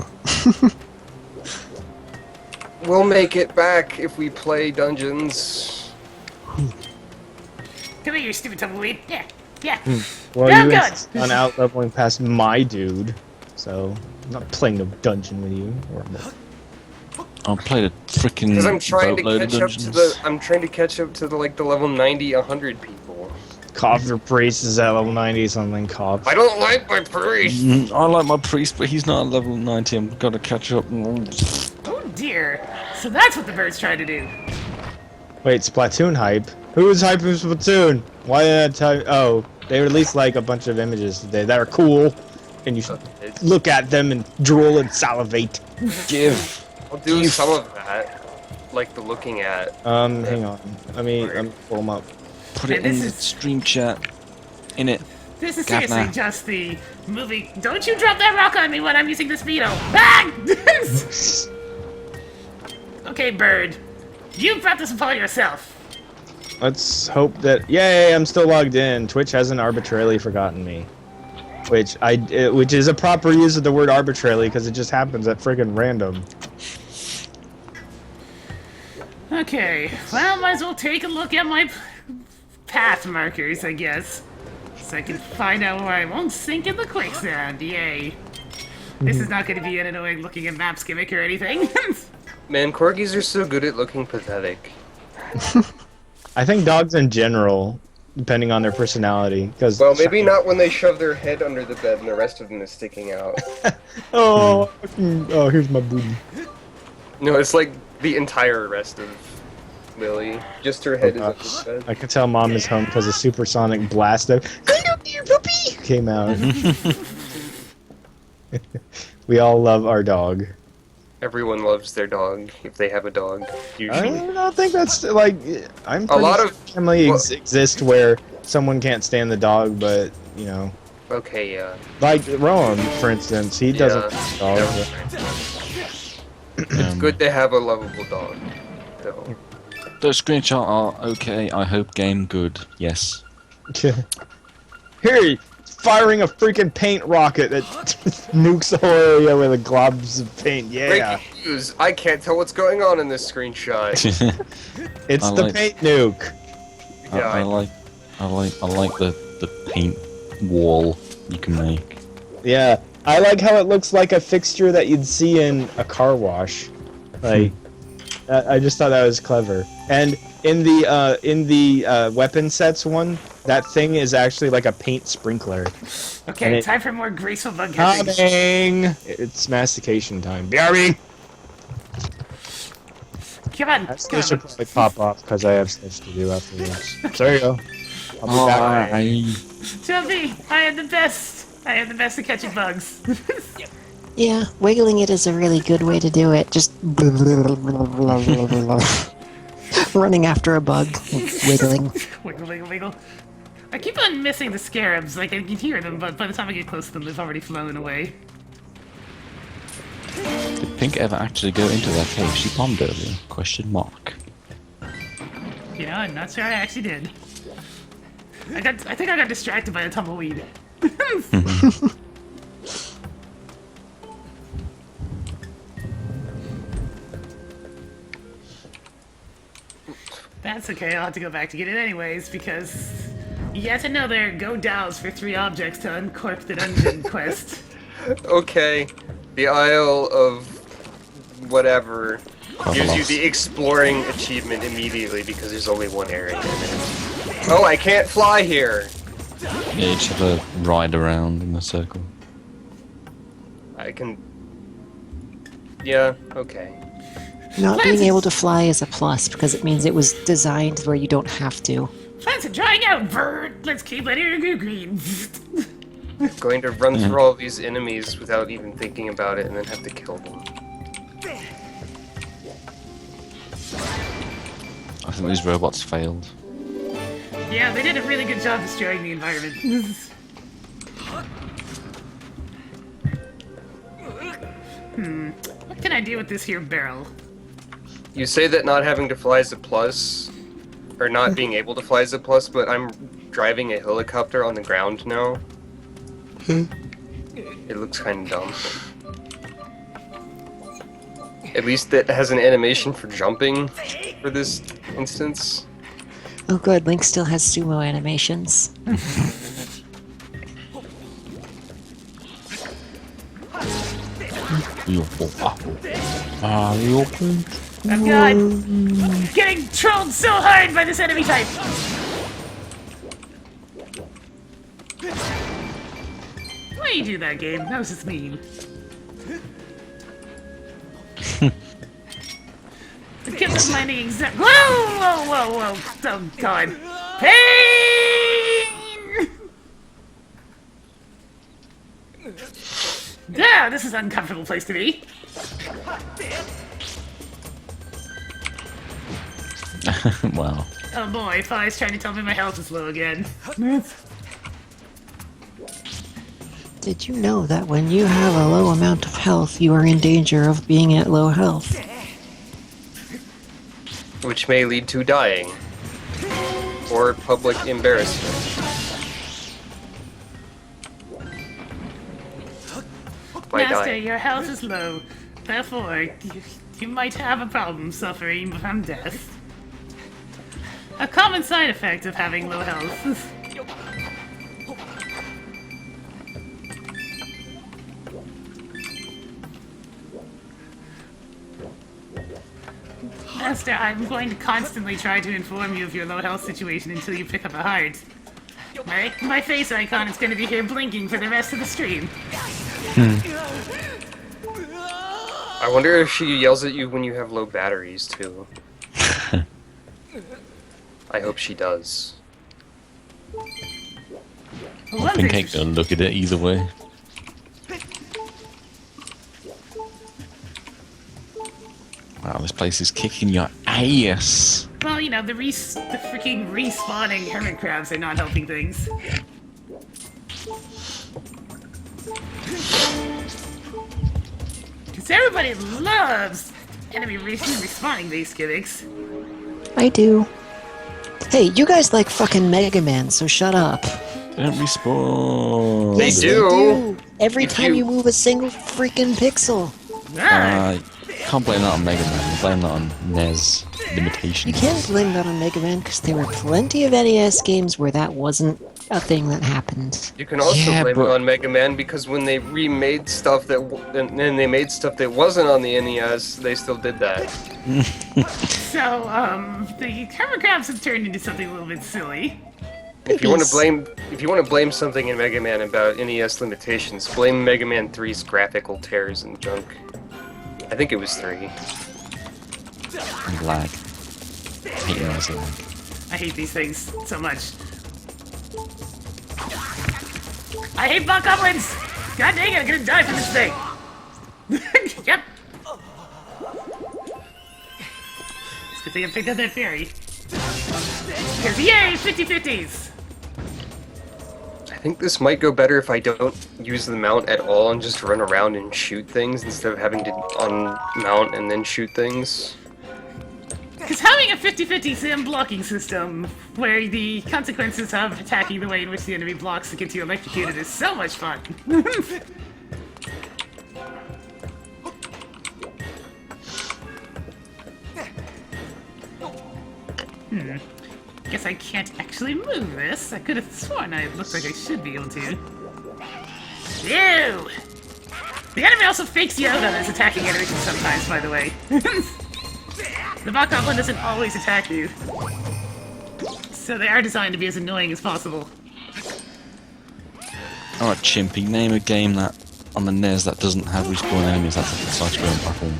We'll make it back if we play dungeons. Come here, you stupid tumbleweed. Yeah, yeah. Well, Yeah, you good. insist on out leveling past my dude, so I'm not playing no dungeon with you. I played a freaking Because I'm trying to boatload of catch up to dungeons. the. I'm trying to catch up to the level 90, 100 people. Copper Priest is at level 90 something. Cop. I don't like my priest. I like my priest, but he's not at level 90. I've got to catch up. Oh dear. So that's what the bird's trying to do. Wait, Splatoon hype? Who was hyping Splatoon? Why did I tell you? Oh, they released like a bunch of images today that are cool, and you should look at them and drool and salivate. I'll do some of that, like the looking at. Hang on. Let me pull them up. Put it in the stream chat. In it. This is Gavna. seriously just the movie. Don't you drop that rock on me when I'm using this Beetle. Ah! Okay, Bird. You brought this upon yourself. Let's hope that. Yay! I'm still logged in. Twitch hasn't arbitrarily forgotten me, which is a proper use of the word arbitrarily because it just happens at friggin' random. Okay, well, might as well take a look at my path markers, I guess. So I can find out where I won't sink in the quicksand, yay. This is not going to be an annoying looking at maps gimmick or anything. Man, corgis are so good at looking pathetic. I think dogs in general, depending on their personality, because Well, maybe not when they shove their head under the bed and the rest of them is sticking out. oh, here's my booty. No, it's like the entire rest of Lily. Just her head is under the bed. I can tell Mom is home because a supersonic blast of came out. We all love our dog. Everyone loves their dog if they have a dog. I Usually, don't think that's like I'm pretty lot sure of- family exist where someone can't stand the dog, but you know, okay, yeah. like Rowan, for instance, he doesn't Yeah. like dog. It's good to have a lovable dog, though. The screenshot are okay. I hope game good. Yes. Here, firing a freaking paint rocket that nukes the whole area with a globs of paint. Yeah, Breaking news! I can't tell what's going on in this screenshot. it's I the like- paint nuke. Yeah, I like the paint wall you can make. Yeah, I like how it looks like a fixture that you'd see in a car wash. Like, I just thought that was clever. And in the weapon sets one, that thing is actually like a paint sprinkler. Okay, And time for more graceful bug catching. Coming! It's mastication time. BRB! Come on, I come should on. probably pop off because I have stuff to do after this. There you go. I'll be back. Chubby, I am the best. I am the best at catching bugs. Yeah, wiggling it is a really good way to do it. Just running after a bug, wiggling. Wiggle, wiggle, wiggle. I keep on missing the scarabs. Like, I can hear them, but by the time I get close to them, they've already flown away. Did Pink ever actually go into that cave she bombed earlier? Question mark. You know, I'm not sure I actually did. I think I got distracted by a tumbleweed. That's okay, I'll have to go back to get it anyways, because yet another go dows for 3 objects to uncork the dungeon quest. Okay. The Isle of whatever gives you the exploring achievement immediately because there's only one area in it. Oh, I can't fly here! Yeah, you just have to ride around in a circle. I can... Yeah, okay. Not being able to fly is a plus because it means it was designed where you don't have to. Plants are drying out, bird! Let's keep letting her go green. Going to run through all these enemies without even thinking about it and then have to kill them. I think these robots failed. Yeah, they did a really good job destroying the environment. What can I do with this here barrel? You say that not having to fly is a plus, or not being able to fly is a plus, but I'm driving a helicopter on the ground now. It looks kind of dumb. At least it has an animation for jumping for this instance. Oh good, Link still has sumo animations. Oh god! Getting trolled so hard by this enemy type! Why you do that, game? That was just mean. Finding exact. Whoa! Oh God! Pain! Yeah, this is an uncomfortable place to be. Wow. Oh boy, Fi's trying to tell me my health is low again. Did you know that when you have a low amount of health, you are in danger of being at low health? Which may lead to dying. Or public embarrassment. By Master, dying. your health is low. Therefore, you might have a problem suffering from death. A common side effect of having low health. Master, I'm going to constantly try to inform you of your low health situation until you pick up a heart. My face icon is going to be here blinking for the rest of the stream. I wonder if she yells at you when you have low batteries, too. I hope she does. I think I ain't gonna look at it either way. Wow, this place is kicking your ass. Well, you know, the freaking respawning hermit crabs are not helping things. Because everybody loves enemy respawning these gimmicks. I do. Hey, you guys like fucking Mega Man, so shut up. They don't respawn. They Yes, do. Every If time you- you move a single freaking pixel. Ah, Can't blame that on Mega Man. Blame that on NES limitations. You can't blame that on Mega Man because there were plenty of NES games where that wasn't a thing that happened. You can also Yeah, blame but- it on Mega Man because when they remade stuff that and they made stuff that wasn't on the NES, they still did that. so, the hermit crabs have turned into something a little bit silly. If you want to Biggies. blame something in Mega Man about NES limitations, blame Mega Man 3's graphical tears and junk. I think it was 3. And lag. I hate noise lag. I hate these things so much. I hate bug goblins! God dang it, I'm gonna die from this thing! Yep! It's a good thing I picked up that fairy. Because yay, 50-50s! I think this might go better if I don't use the mount at all and just run around and shoot things instead of having to unmount and then shoot things. Because having a 50-50 sim blocking system, where the consequences of attacking the way in which the enemy blocks to get you electrocuted is so much fun. Guess I can't actually move this. I could have sworn it looked like I should be able to. Ew! The enemy also fakes you out on his attacking animations sometimes, by the way. The bot goblin doesn't always attack you. So they are designed to be as annoying as possible. Alright, Chimpy, name a game that on the NES that doesn't have respawn enemies. That's like a side-scrolling platform.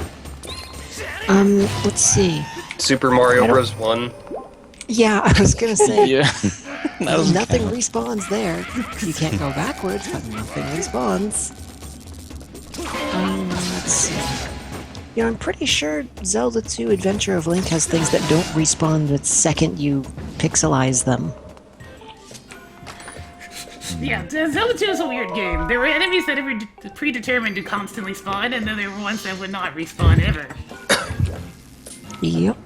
Let's see. Super Mario Bros. 1. Yeah, I was gonna say. Yeah. That doesn't Nothing count. respawns there. You can't go backwards, but nothing respawns. Let's see. Yeah, I'm pretty sure Zelda 2 Adventure of Link has things that don't respawn the second you pixelize them. Yeah, Zelda 2 is a weird game. There were enemies that were predetermined to constantly spawn, and then there were ones that would not respawn ever. Yep.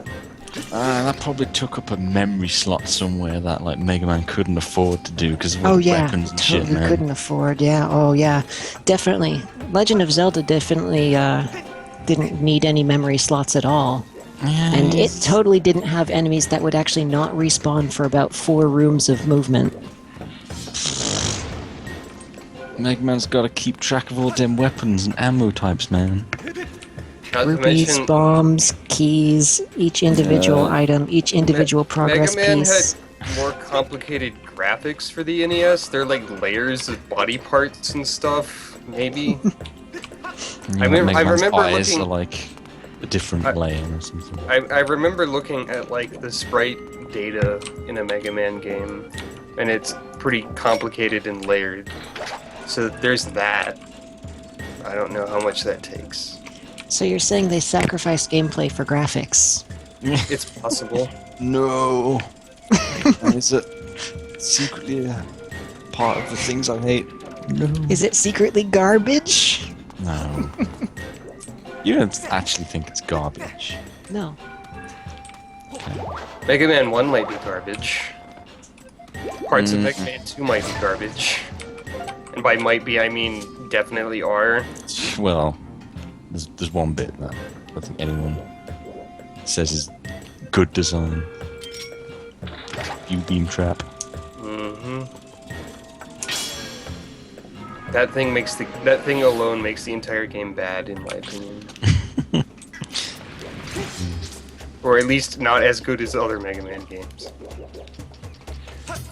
That probably took up a memory slot somewhere that like Mega Man couldn't afford to do because of all Oh the yeah, weapons and totally shit, man. couldn't afford. Yeah, oh yeah, definitely. Legend of Zelda definitely didn't need any memory slots at all. Yeah, And it totally didn't have enemies that would actually not respawn for about 4 rooms of movement. Mega Man's got to keep track of all them weapons and ammo types, man. Not to Rupees, mention, bombs, keys, each individual item, each individual progress Mega Man piece. had more complicated graphics for the NES. They're like layers of body parts and stuff, maybe. You know, I Mega Man's remember eyes looking- are like a different layer or something. I remember looking at like the sprite data in a Mega Man game, and it's pretty complicated and layered. So there's that. I don't know how much that takes. So you're saying they sacrificed gameplay for graphics? It's possible. No. Is it secretly a part of the things I hate? No. Is it secretly garbage? No. You don't actually think it's garbage. No. Mega Man 1 might be garbage. Parts of Mega Man 2 might be garbage. And by might be, I mean definitely are. Well, there's one bit that I don't think anyone says is good design. You beam trap. Mm-hmm. That thing alone makes the entire game bad, in my opinion. Or at least not as good as other Mega Man games.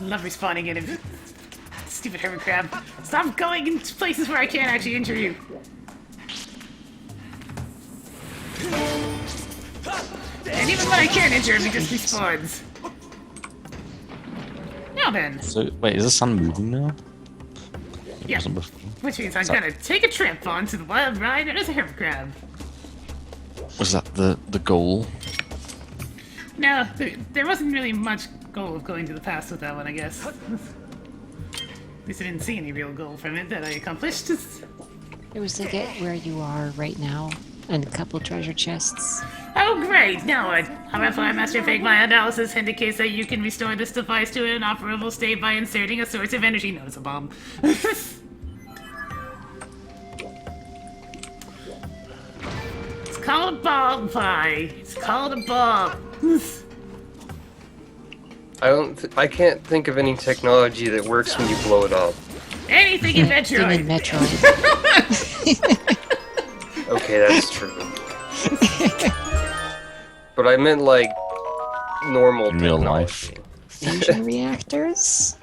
Love respawning in him. Stupid hermit crab. Stop going into places where I can't actually injure you. And even when I can't injure him, he just respawns. Now then. So, wait, is the sun moving now? Yeah. Wasn't before. Which means I'm gonna take a trip onto the wild ride as a hermit crab. Was that the goal? No, there wasn't really much goal of going to the past with that one, I guess. At least I didn't see any real goal from it that I accomplished. It was to get where you are right now, and a couple treasure chests. Oh, great! Now what? However, Master Fake, my analysis indicates that you can restore this device to an operable state by inserting a source of energy. No, it's a bomb. It's called a bomb pie. It's called a bomb. I can't think of any technology that works when you blow it up. Anything in You mean Metroid. Metroid? Okay, that's true. But I meant like normal In real technology. life. Fusion reactors?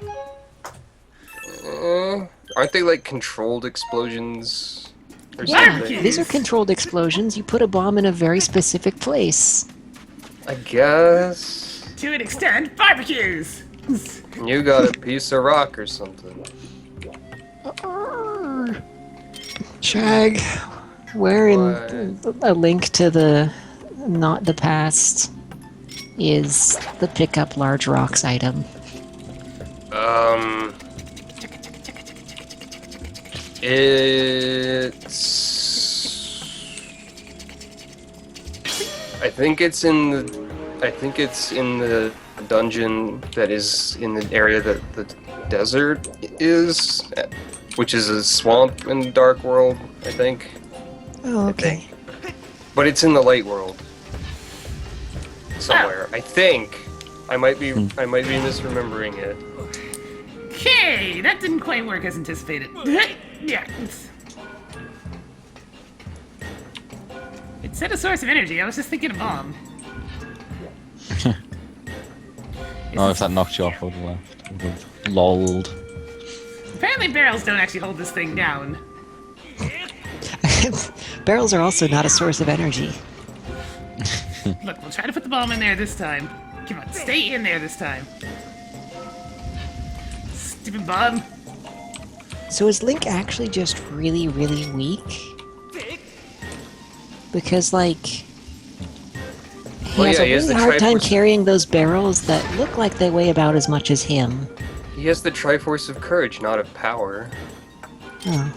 Aren't they like controlled explosions? Or What? something? These are controlled explosions. You put a bomb in a very specific place. I guess. To an extent, barbecues. You got a piece of rock or something. Shag, where in What? a link to the not the past is the pick up large rocks item? I think it's in the dungeon that is in the area that the desert is, which is a swamp in the Dark World, I think. Oh, okay. But it's in the Light World somewhere. I think. I might be misremembering it. Okay, that didn't quite work as anticipated. Yeah. It said a source of energy. I was just thinking a bomb. Oh, if that knocked you off, I would have left. I would have lolled. Apparently barrels don't actually hold this thing down. Barrels are also not a source of energy. Look, we'll try to put the bomb in there this time. Come on, stay in there this time. Stupid bomb. So is Link actually just really, really weak? Because, like, he has a really hard time carrying those barrels that look like they weigh about as much as him. He has the Triforce of Courage, not of power. Oh.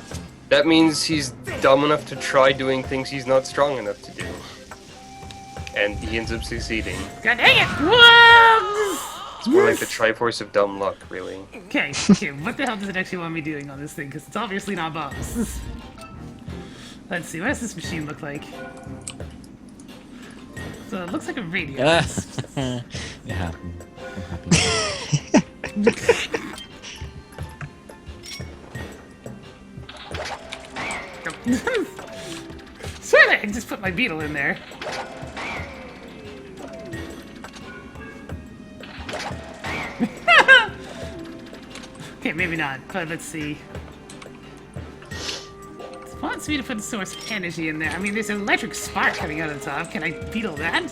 That means he's dumb enough to try doing things he's not strong enough to do. And he ends up succeeding. God dang it! Whoa! It's more like the Triforce of dumb luck, really. Okay, what the hell does it actually want me doing on this thing? Because it's obviously not bombs. Let's see, what does this machine look like? So it looks like a radio. It happened. I'm happy. Surely I can just put my Beetle in there. Okay, maybe not, but let's see. wants me to put a source of energy in there. I mean, there's an electric spark coming out of the top. Can I beetle that?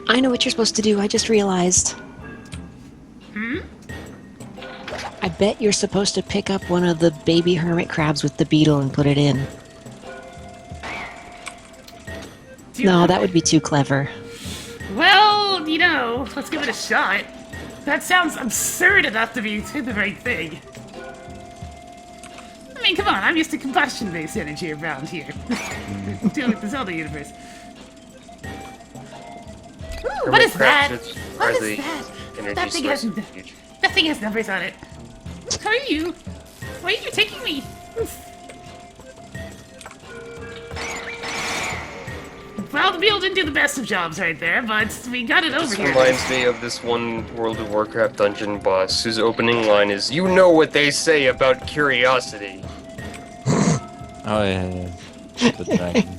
I know what you're supposed to do. I just realized. I bet you're supposed to pick up one of the baby hermit crabs with the beetle and put it in. No, that would be too clever. Well, you know, let's give it a shot. That sounds absurd enough to be the right thing. I mean, come on, I'm used to combustion-based energy around here. Dealing with the Zelda universe. Ooh, what is that? What is that? That thing has numbers on it. How are you? Why are you taking me? Well, the Beetle didn't do the best of jobs right there, but we got it over This here. reminds me of this one World of Warcraft dungeon boss whose opening line is, "You know what they say about curiosity." Oh yeah. The dragon.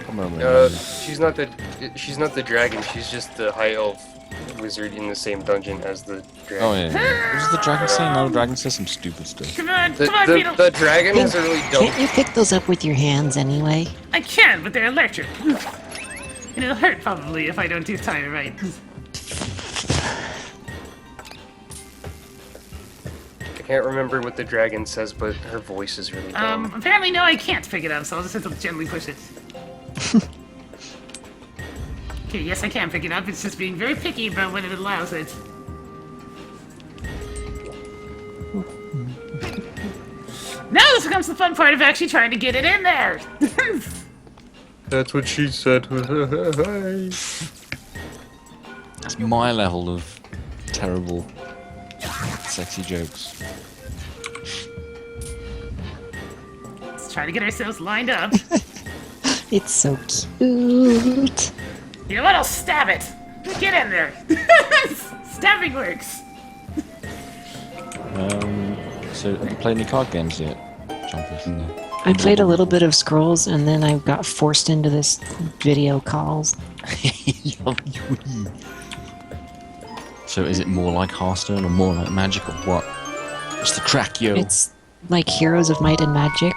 Come on, She's not the dragon. She's just the high elf wizard in the same dungeon as the dragon. Oh yeah. What does the dragon say? No, the dragon says some stupid stuff. Come on, Beetle. The dragon has a really dope. Can't you pick those up with your hands anyway? I can, but they're electric. And it'll hurt probably if I don't do time it right. I can't remember what the dragon says, but her voice is really dope. Apparently no, I can't pick it up, so I'll just have to gently push it. Okay, yes, I can pick it up. It's just being very picky about when it allows it. Now this becomes the fun part of actually trying to get it in there. That's what she said. That's my level of terrible, sexy jokes. Let's try to get ourselves lined up. It's so cute. You know what? I'll stab it. Get in there. Stabbing works. So have you played any card games yet? Jumpers? I played a little bit of Scrolls, and then I got forced into this video calls. So is it more like Hearthstone or more like Magic or what? What's the crack, yo? It's like Heroes of Might and Magic.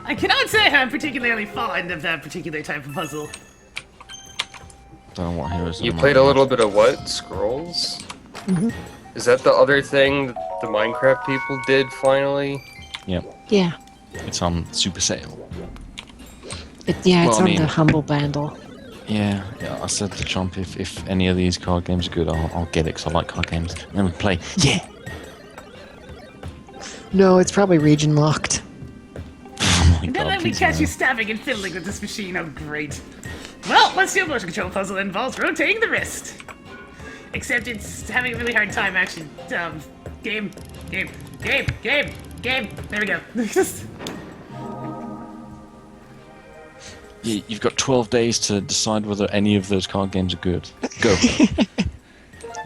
I cannot say I'm particularly fond of that particular type of puzzle. Don't know what heroes. You played a little bit of what? Scrolls? Mm-hmm. Is that the other thing that the Minecraft people did finally? Yep. Yeah. It's on super sale. It's Well, I on mean- the Humble Bundle. Yeah, I said to Chomp, if any of these card games are good, I'll get it because I like card games. And then we play. Yeah! No, it's probably region locked. Oh my And then god, let me please catch no. you stabbing and fiddling with this machine. Oh, great. Well, let's do a motion control puzzle that involves rotating the wrist. Except it's having a really hard time actually. Game. There we go. You've got 12 days to decide whether any of those card games are good. Go.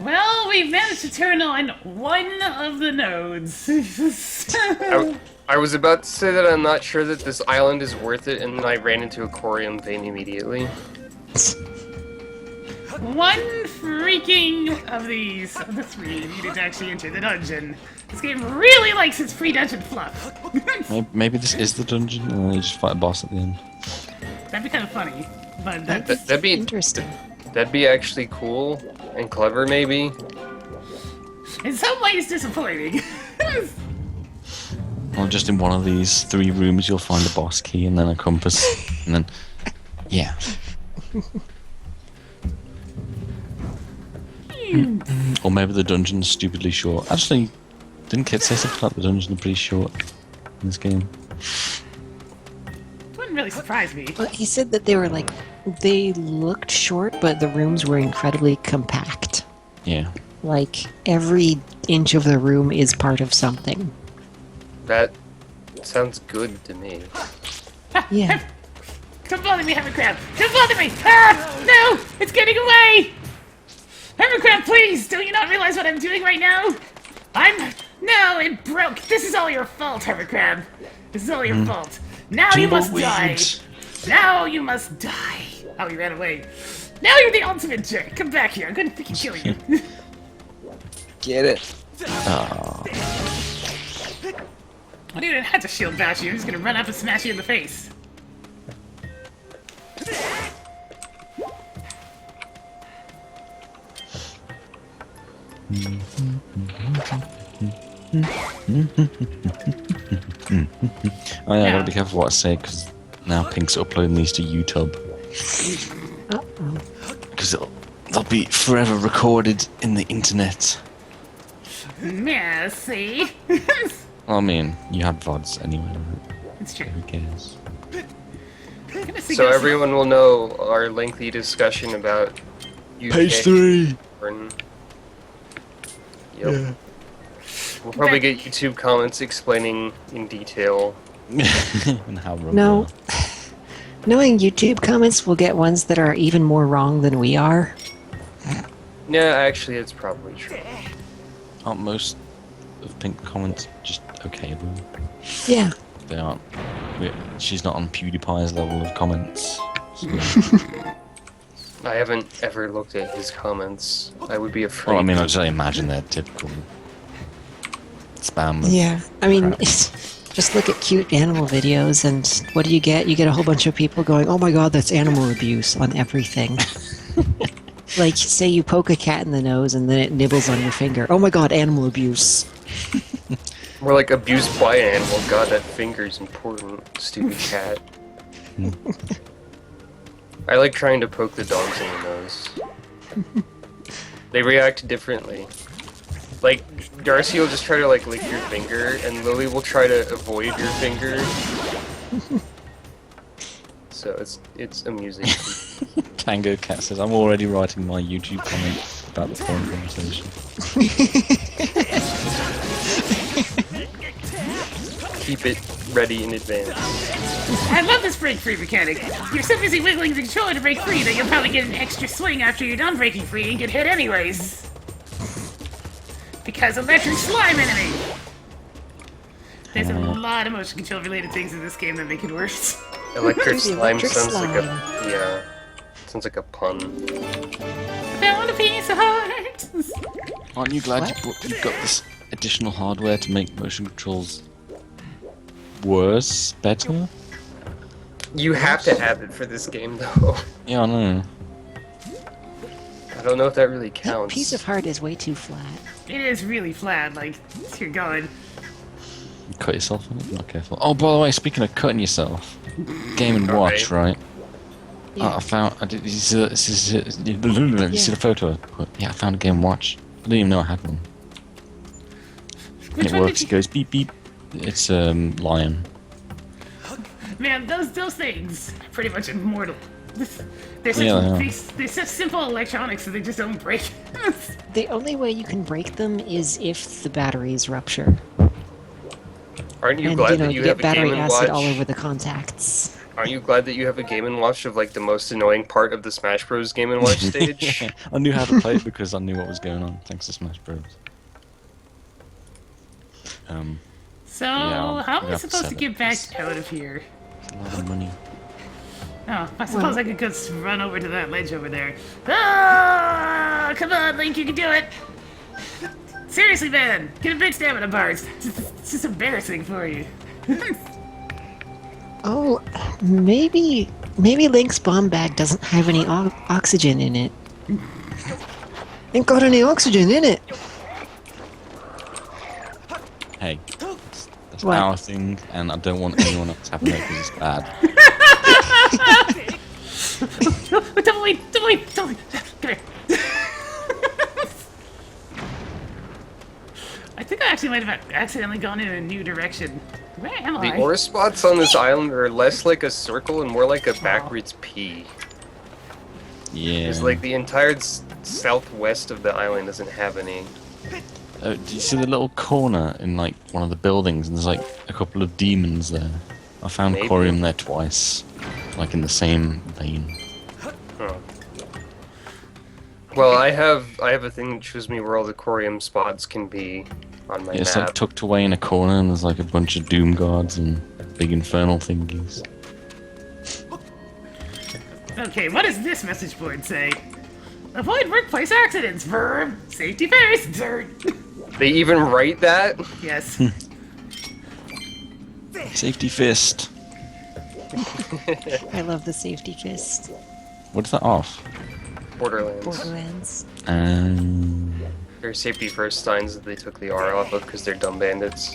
Well, we've managed to turn on one of the nodes. I was about to say that I'm not sure that this island is worth it, and then I ran into a Corium vein immediately. One freaking of these, of the three, needed to actually enter the dungeon. This game really likes its pre-dungeon fluff. Maybe this is the dungeon and then you just fight a boss at the end. That'd be kind of funny, but that's... That'd be Interesting. That'd be actually cool and clever, maybe. in some ways disappointing. Or just in one of these 3 rooms you'll find a boss key and then a compass and then... Yeah. Or maybe the dungeon's stupidly short. Actually, didn't Kit say something like the dungeons are pretty short in this game? Wouldn't really surprise me. Well, he said that they looked short, but the rooms were incredibly compact. Yeah. Like, every inch of the room is part of something. That sounds good to me. Yeah. Don't bother me, Hermitcrab! Don't bother me! Ah! No! It's getting away! Hermitcrab, please! Do you not realize what I'm doing right now? No, it broke! This is all your fault, Hermitcrab! This is all your fault. Now you must die! Now you must die! Oh, you ran away. Now you're the ultimate jerk! Come back here, I'm gonna freaking kill you. Get it. Oh. I didn't even have to shield bash you. I'm just gonna run up and smash you in the face. Oh yeah, I gotta be careful what I say because now Pink's uploading these to YouTube. Because they'll be forever recorded in the internet. Messy. Well, I mean, you had VODs anyway. It's true. Who cares? So everyone will know our lengthy discussion about UK Page 3. porn. Yep. We'll probably get YouTube comments explaining in detail. And how wrong No. they are. Knowing YouTube comments, we'll get ones that are even more wrong than we are. No, actually, it's probably true. Aren't most of Pink comments just okay though? Yeah. They aren't. She's not on PewDiePie's level of comments. So. I haven't ever looked at his comments. I would be afraid. Well, I mean, I just imagine they're typical spam. Yeah. I mean, just look at cute animal videos, and what do you get? You get a whole bunch of people going, "Oh my god, that's animal abuse" on everything. Like, say you poke a cat in the nose and then it nibbles on your finger. Oh my god, animal abuse. More like abused by an animal. God, that finger's important. Stupid cat. I like trying to poke the dogs in the nose. They react differently. Like, Darcy will just try to, like, lick your finger, and Lily will try to avoid your finger. So it's amusing. Tango Cat says, I'm already writing my YouTube comment about the porn conversation. Keep it ready in advance. I love this break free mechanic. You're so busy wiggling the controller to break free that you'll probably get an extra swing after you're done breaking free and get hit anyways. Because electric slime enemy! There's a lot of motion control related things in this game that make it worse. Electric slime Electric sounds like a slime. yeah. Sounds like a pun. Found a piece of heart! Aren't you glad you've got this additional hardware to make motion controls worse, better? You have to have it for this game, though. Yeah, I know. I don't know if that really That counts. piece of heart is way too flat. It is really flat, like, you're going. You cut yourself on it? Not careful. Oh, by the way, speaking of cutting yourself, Game and Watch, right? Yeah. Oh, I found. You see the photo? Yeah, I found a Game and Watch. I didn't even know I had one. And Which it one works. did It goes beep beep. It's Lion. Man, those things are pretty much immortal. They're such, Yeah, they're such simple electronics that they just don't break. The only way you can break them is if the batteries rupture. Aren't you And, glad you know, that you you get have a Game battery and acid Watch? all over the contacts. Aren't you glad that you have a Game and Watch of like the most annoying part of the Smash Bros. Game and Watch stage? I knew how to play it because I knew what was going on, thanks to Smash Bros. So, Yeah, how am we I have to supposed to sell get it. back out of here? A lot of money. Oh, I suppose I could just run over to that ledge over there. Ah! Come on, Link, you can do it! Seriously, man, get a big stamina bars. It's just embarrassing for you. Oh, maybe Link's bomb bag doesn't have any oxygen in it. Ain't got any oxygen in it. Hey, that's What? our thing, and I don't want anyone else having it because it's bad. Don't wait! Come here. I think I actually might have accidentally gone in a new direction. Where am The I? ore spots on this island are less like a circle and more like a backwards P. Yeah. It's like the entire southwest of the island doesn't have any. Do you see the little corner in like one of the buildings, and there's like a couple of demons there? I found Maybe. Corium there twice, like in the same vein. Huh. Well, I have a thing that shows me where all the corium spots can be on my Yeah, it's like map. tucked away in a corner, and there's like a bunch of doom guards and big infernal thingies. Okay, what does this message board say? Avoid workplace accidents, verb. Safety first, dirt. They even write that? Yes. Safety fist. I love the safety fist. What's that off? Borderlands. Borderlands. Their safety first signs that they took the R off of because they're dumb bandits.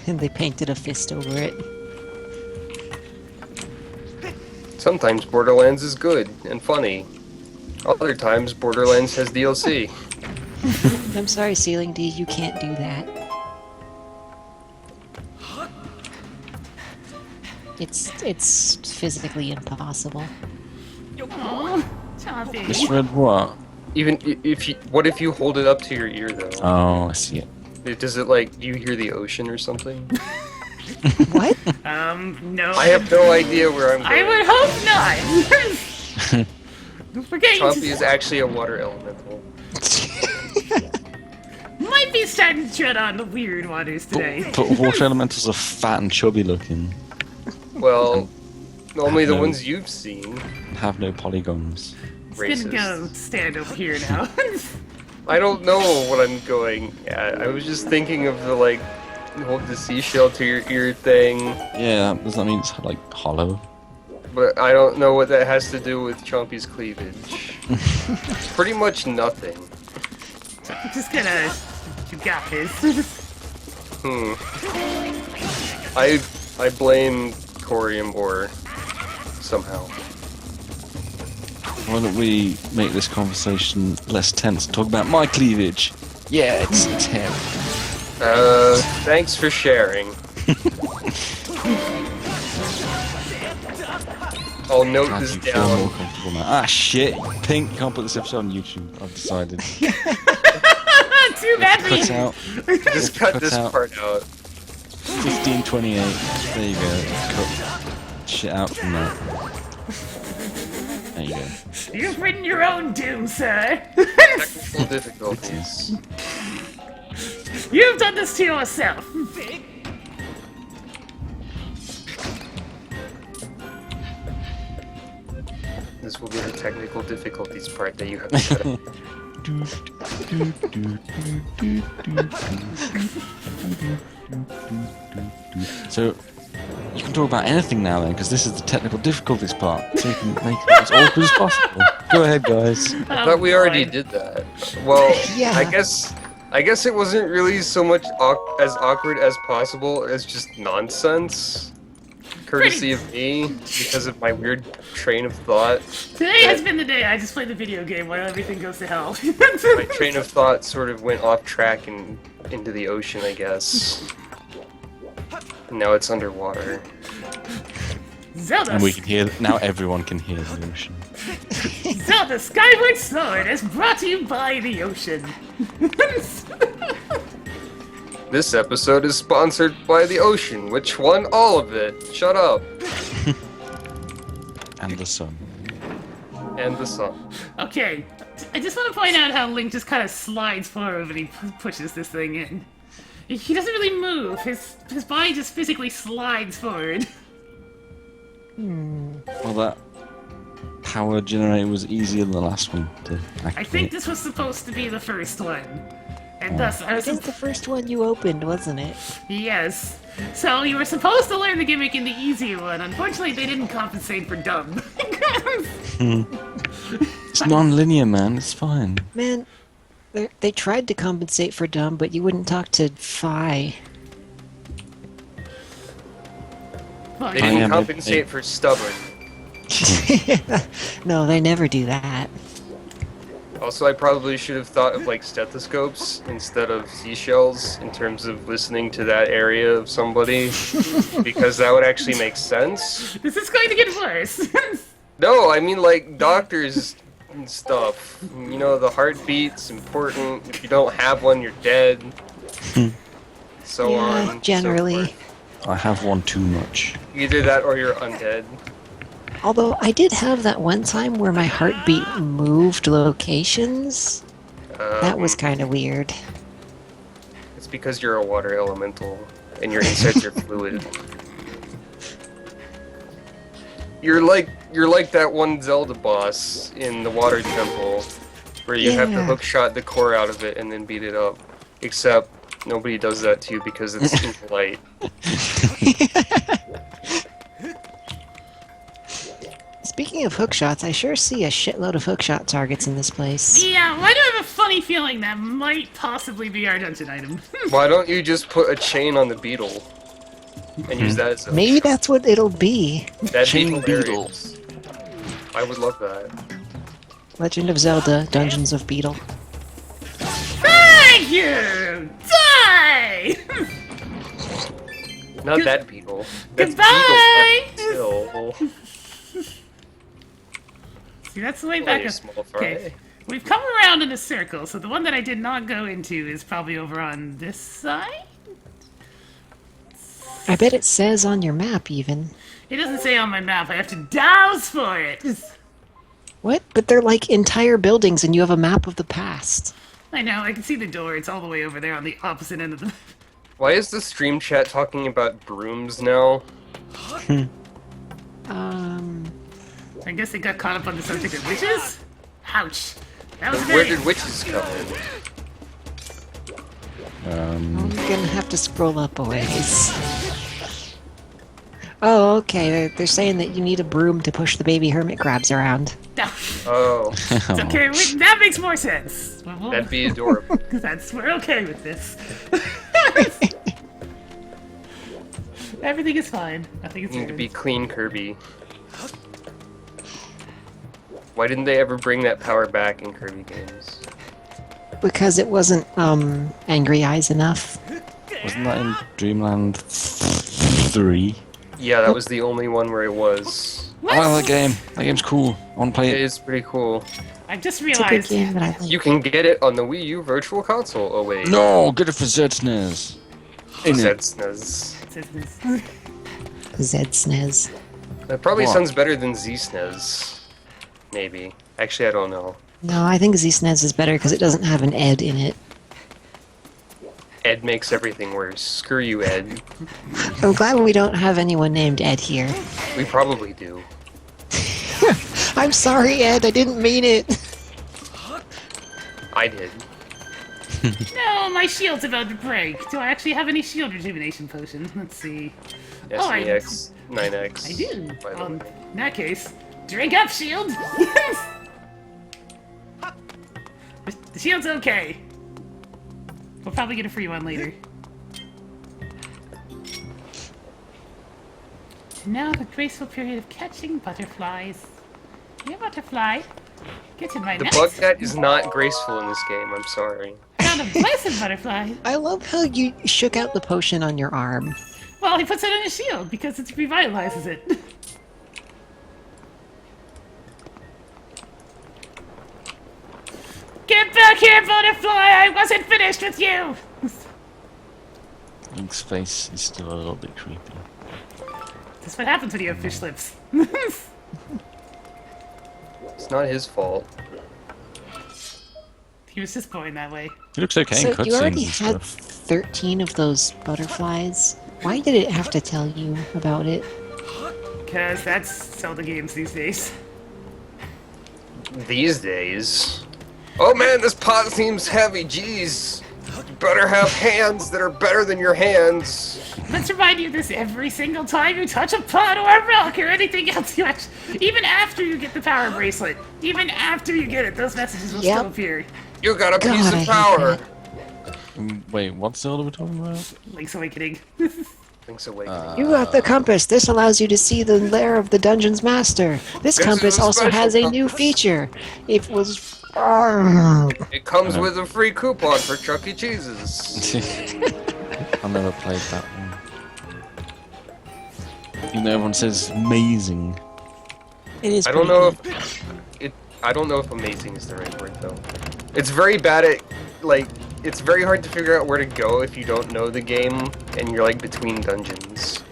And they painted a fist over it. Sometimes Borderlands is good and funny. Other times Borderlands has DLC. I'm sorry, Ceiling D, you can't do that. It's physically impossible. Aw, Chompy. Misread what? Even what if you hold it up to your ear though? Oh, I see it. Does it like you hear the ocean or something? What? No. I have no idea where I'm going. I would hope not. Don't forget, Chompy is actually a water elemental. you might be starting to tread on the weird waters today. But water elementals are fat and chubby looking Well, only the no. ones you've seen. and have no polygons. It's gonna go stand over here now. I don't know what I'm going at. I was just thinking of the like, hold the seashell to your ear thing, Yeah, does that mean it's like hollow? but I don't know what that has to do with Chompy's cleavage. Pretty much nothing. I'm just gonna. You got this. I blame Coriambor somehow. Why don't we make this conversation less tense and talk about my cleavage? Yeah, it's him. Thanks for sharing. I'll note Glad this you feel more down. comfortable now. Ah, shit. Pink, you can't put this episode on YouTube. I've decided. Too bad for Cut you. out. Just cut Cut this out. part out. 1528. There you go. Cut shit out from that. There you go. You've written your own doom, sir. Technical difficulties. You've done this to yourself. This will be the technical difficulties part that you have to cut out. So, you can talk about anything now then, because this is the technical difficulties part. So you can make it as awkward as possible. Go ahead, guys. I thought we already did that. Well, Yeah. I guess it wasn't really so much as awkward as possible as just nonsense. Courtesy of me, because of my weird train of thought. Today has been the day I just play the video game while everything goes to hell. My train of thought sort of went off track and into the ocean, I guess. And now it's underwater. Zelda, And we can hear, now everyone can hear the ocean. Zelda Skyward Sword is brought to you by the ocean. This episode is sponsored by the ocean, which won all of it. Shut up. And the sun. And the sun. Okay, I just want to point out how Link just kind of slides forward when he pushes this thing in. He doesn't really move. His body just physically slides forward. Well, that power generator was easier than the last one to activate. I think this was supposed to be the first one. And thus, I I was think the first one you opened, wasn't it? Yes. So you were supposed to learn the gimmick in the easy one. Unfortunately, they didn't compensate for dumb. It's non-linear, man. It's fine. Man, they tried to compensate for dumb, but you wouldn't talk to Phi. Well, They yeah. didn't Yeah, but compensate for stubborn. No, they never do that. Also, I probably should have thought of like stethoscopes instead of seashells in terms of listening to that area of somebody, because that would actually make sense. This is going to get worse. No, I mean like doctors and stuff. You know, the heartbeat's important. If you don't have one, you're dead. So Yeah, on. so generally. forth. I have one too much. Either that or you're undead. Although I did have that one time where my heartbeat moved locations. That was kind of weird. It's because you're a water elemental and your insides are fluid. You're like that one Zelda boss in the water temple where you have to Yeah. hook shot the core out of it and then beat it up. Except Nobody does that to you because it's impolite. Speaking of hookshots, I sure see a shitload of hookshot targets in this place. Yeah, I do have a funny feeling that might possibly be our dungeon item. Why don't you just put a chain on the Beetle and use that as a Maybe that's what it'll be. That'd be Chain Beetle. hilarious. I would love that. Legend of Zelda, Dungeons of Beetle. Thank you! Die! Not that Beetle. That's Goodbye! Beetle. Still. See, that's the way Play back a up. small fry. Okay, we've come around in a circle, so the one that I did not go into is probably over on this side? I bet it says on your map, even. It doesn't say on my map, I have to douse for it! What? But they're like entire buildings, and you have a map of the past. I know, I can see the door, it's all the way over there on the opposite end of the... Why is the stream chat talking about brooms now? I guess they got caught up on the subject of witches? Ouch. That was Where very... did witches come in? I'm gonna have to scroll up a ways. Oh, okay. They're saying that you need a broom to push the baby hermit crabs around. No, Oh, it's okay, that makes more sense. that'd be adorable. We're okay with this. Everything is fine. Nothing is Need to ruined. be clean Kirby. Why didn't they ever bring that power back in Kirby games? Because it wasn't, Angry Eyes enough. Wasn't that in Dreamland 3? Yeah, that was the only one where it was. I like that game. That game's cool. I want to play It it. is pretty cool. I just It's a good realized. game that I like. You can get it on the Wii U Virtual Console. Oh wait. No, get it for ZSNES. ZSNES. Z-SNES. That probably What? sounds better than Z-SNES. Maybe. Actually, I don't know. No, I think Z-SNES is better because it doesn't have an Ed in it. Ed makes everything worse. Screw you, Ed. I'm glad we don't have anyone named Ed here. We probably do. I'm sorry, Ed. I didn't mean it. I did. No, my shield's about to break. Do I actually have any shield rejuvenation potions? Let's see. Oh, I- SNEX 9X. I do. By the way. In that case, drink up, shield. The shield's okay. We'll probably get a free one later. Now the graceful period of catching butterflies. Here, butterfly. Get in my The net. bug net is not graceful in this game, I'm sorry. Found a blessed butterfly. I love how you shook out the potion on your arm. Well, he puts it on his shield because it revitalizes it. Get back here, butterfly! I wasn't finished with you! Link's face is still a little bit creepy. That's what happens when you have fish lips. It's not his fault. He was just going that way. It looks okay So in cutscenes you already and had stuff. 13 of those butterflies. Why did it have to tell you about it? Because that's Zelda games these days. These days. Oh man, this pot seems heavy, jeez. You better have hands that are better than your hands. Let's remind you of this every single time you touch a pot or a rock or anything else you actually... Even after you get the power bracelet, even after you get it, those messages will Yep. still appear. You got a God, piece I of hate power. that. Wait, what Zelda we're talking about? Link's Awakening. Link's Awakening. You got the compass. This allows you to see the lair of the dungeon's master. This This is compass a also special has a new compass. feature. It was... It comes with a free coupon for Chuck E. Cheese's. I never played that one. Even though everyone says amazing. It is I don't pretty know good. if I don't know if amazing is the right word though. It's very bad at like it's very hard to figure out where to go if you don't know the game and you're like between dungeons.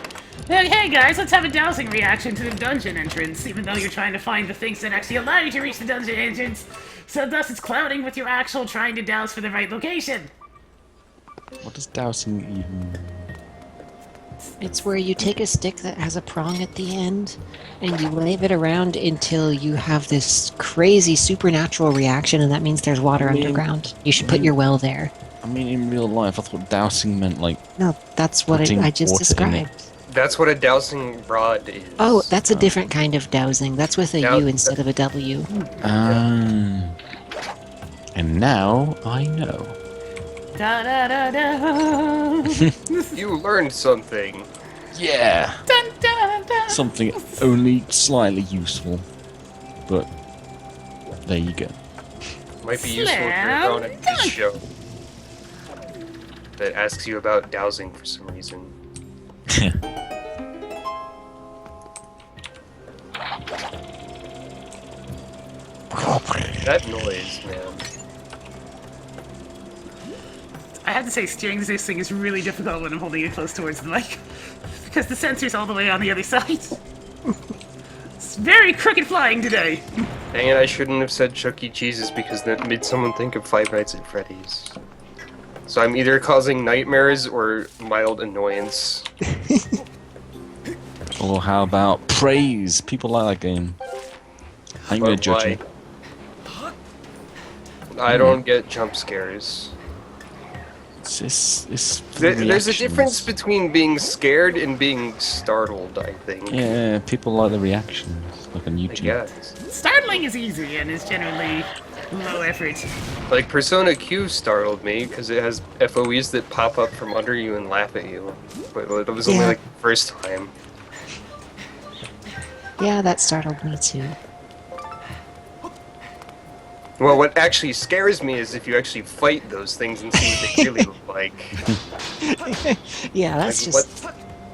Hey guys, let's have a dowsing reaction to the dungeon entrance, even though you're trying to find the things that actually allow you to reach the dungeon entrance. So thus it's clouding with your actual trying to douse for the right location. What does dousing even... It's where you take a stick that has a prong at the end, and you wave it around until you have this crazy supernatural reaction, and that means there's water underground. You should put your well there. I mean, in real life, I thought dousing meant like. No, that's what Putting I just water in it. described. That's what a dowsing rod is. Oh, that's a different kind of dowsing. That's with a U instead of a W. Ah. And now I know. Da da da da. You learned something. Yeah. Dun, dun, dun. Something only slightly useful, but there you go. Might be useful if you're on a quiz show that asks you about dowsing for some reason. That noise, man. I have to say, steering this thing is really difficult when I'm holding it close towards the mic. Because the sensor's all the way on the other side. It's very crooked flying today. Dang it, I shouldn't have said Chuck E. Cheese's because that made someone think of Five Nights at Freddy's. So I'm either causing nightmares or mild annoyance. Or how about praise? People like that game. I'm gonna But judge why? you. I don't get jump scares. It's There's a difference reactions. between being scared and being startled, I think. Yeah, people like the reactions, like on I YouTube. guess. Startling is easy and is generally low effort. Like, Persona Q startled me because it has FOEs that pop up from under you and laugh at you. But it was only Yeah. like the first time. Yeah, that startled me too. Well, what actually scares me is if you actually fight those things and see what they really look like. Yeah, that's Like, just.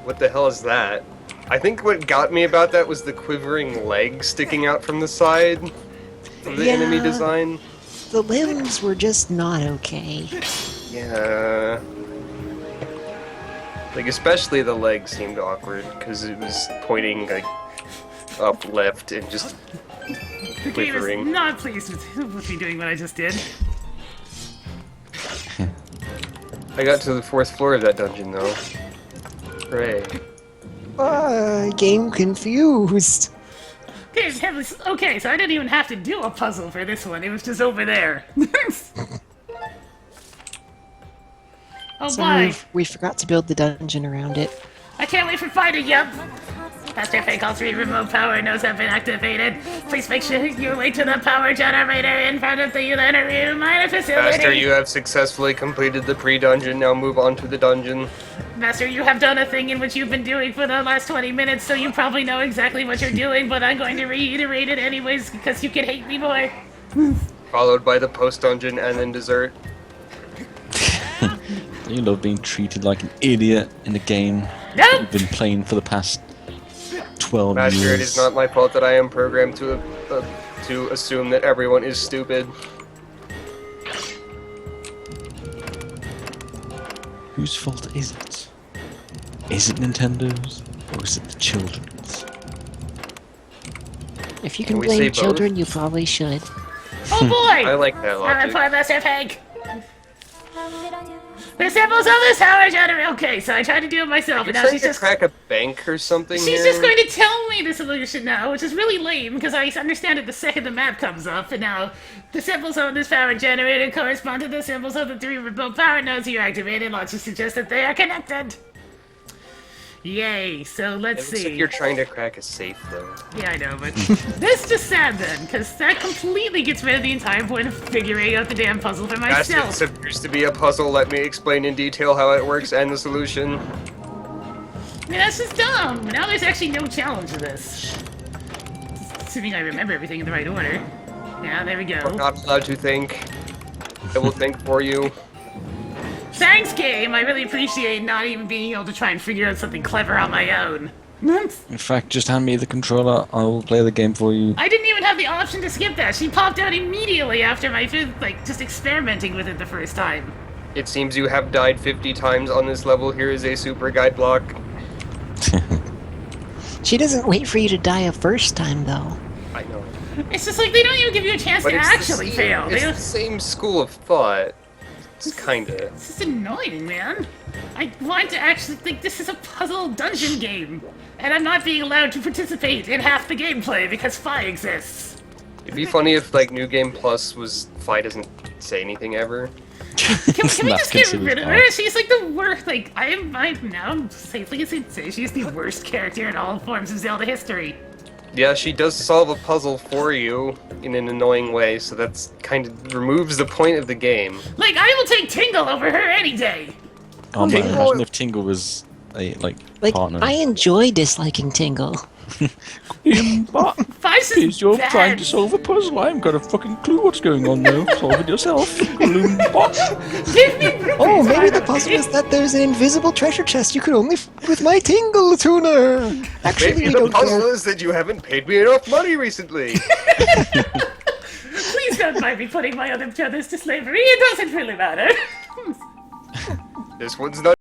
what the hell is that? I think what got me about that was the quivering leg sticking out from the side of the enemy Yeah. design. The limbs were just not okay. Yeah. Like, especially the leg seemed awkward because it was pointing like up left and just The game is quivering. not pleased with me doing what I just did. I got to the 4th floor of that dungeon though. Hooray. Game confused. Okay, so I didn't even have to do a puzzle for this one. It was just over there. Oh Sorry, my! we forgot to build the dungeon around it. I can't wait for fighting, yep! Master Fake All 3 remote power nodes have been activated. Please make sure you wait to the power generator in front of the utility room minor facility. Master, you have successfully completed the pre-dungeon. Now move on to the dungeon. Master, you have done a thing in which you've been doing for the last 20 minutes, so you probably know exactly what you're doing, but I'm going to reiterate it anyways because you can hate me more. Followed by the post-dungeon and then dessert. You love being treated like an idiot in a game Nope! you've been playing for the past 12 Master, years. it is not my fault that I am programmed to assume that everyone is stupid. Whose fault is it? Is it Nintendo's or is it the children's? If you can Can we say blame both? children, you probably should. Oh boy! I like that I'm logic. for Master Fake! The symbols of this power generator. Okay, so I tried to do it myself, You're and now trying she's to just crack a bank or something she's here? just going to tell me the solution now, which is really lame because I understand it the second the map comes up. And now the symbols on this power generator correspond to the symbols of the 3 remote power nodes you activated. Logic suggests that they are connected. Yay! So It let's looks see. like you're trying to crack a safe, though. Yeah, I know, but this is just sad then, because that completely gets rid of the entire point of figuring out the damn puzzle for Master, myself. this appears to be a puzzle. Let me explain in detail how it works and the solution. I mean, that's just dumb. Now there's actually no challenge to this. Assuming I remember everything in the right order. Yeah, there we I'm go. not allowed to think. I will think for you. Thanks, game. I really appreciate not even being able to try and figure out something clever on my own. In fact, just hand me the controller, I will play the game for you. I didn't even have the option to skip that. She popped out immediately after my just experimenting with it the first time. It seems you have died 50 times on this level. Here is a super guide block. She doesn't wait for you to die a first time, though. I know. It's just like they don't even give you a chance But to it's actually the same, fail. It's They the same school of thought. It's kinda. This is annoying, man. I want to actually think this is a puzzle dungeon game, and I'm not being allowed to participate in half the gameplay because Phi exists. It'd be funny if, like, New Game Plus was Phi doesn't say anything ever. Can we That's just get considered rid of hard. her? She's like the worst. Like I'm now safely say she's the worst character in all forms of Zelda history. Yeah, she does solve a puzzle for you in an annoying way, so that's kind of removes the point of the game. Like I will take Tingle over her any day. Oh man, Tingle- imagine if Tingle was a Like, partner. I enjoy disliking Tingle. But Five's is you're bad. trying to solve a puzzle. I haven't got a fucking clue what's going on now. Solve it yourself. Give me rupees, Oh, maybe the finally. puzzle is that there's an invisible treasure chest you could only with my Tingle tuner. Actually, Maybe we the don't puzzle care. is that you haven't paid me enough money recently. Please don't mind me putting my other brothers to slavery. It doesn't really matter. This one's not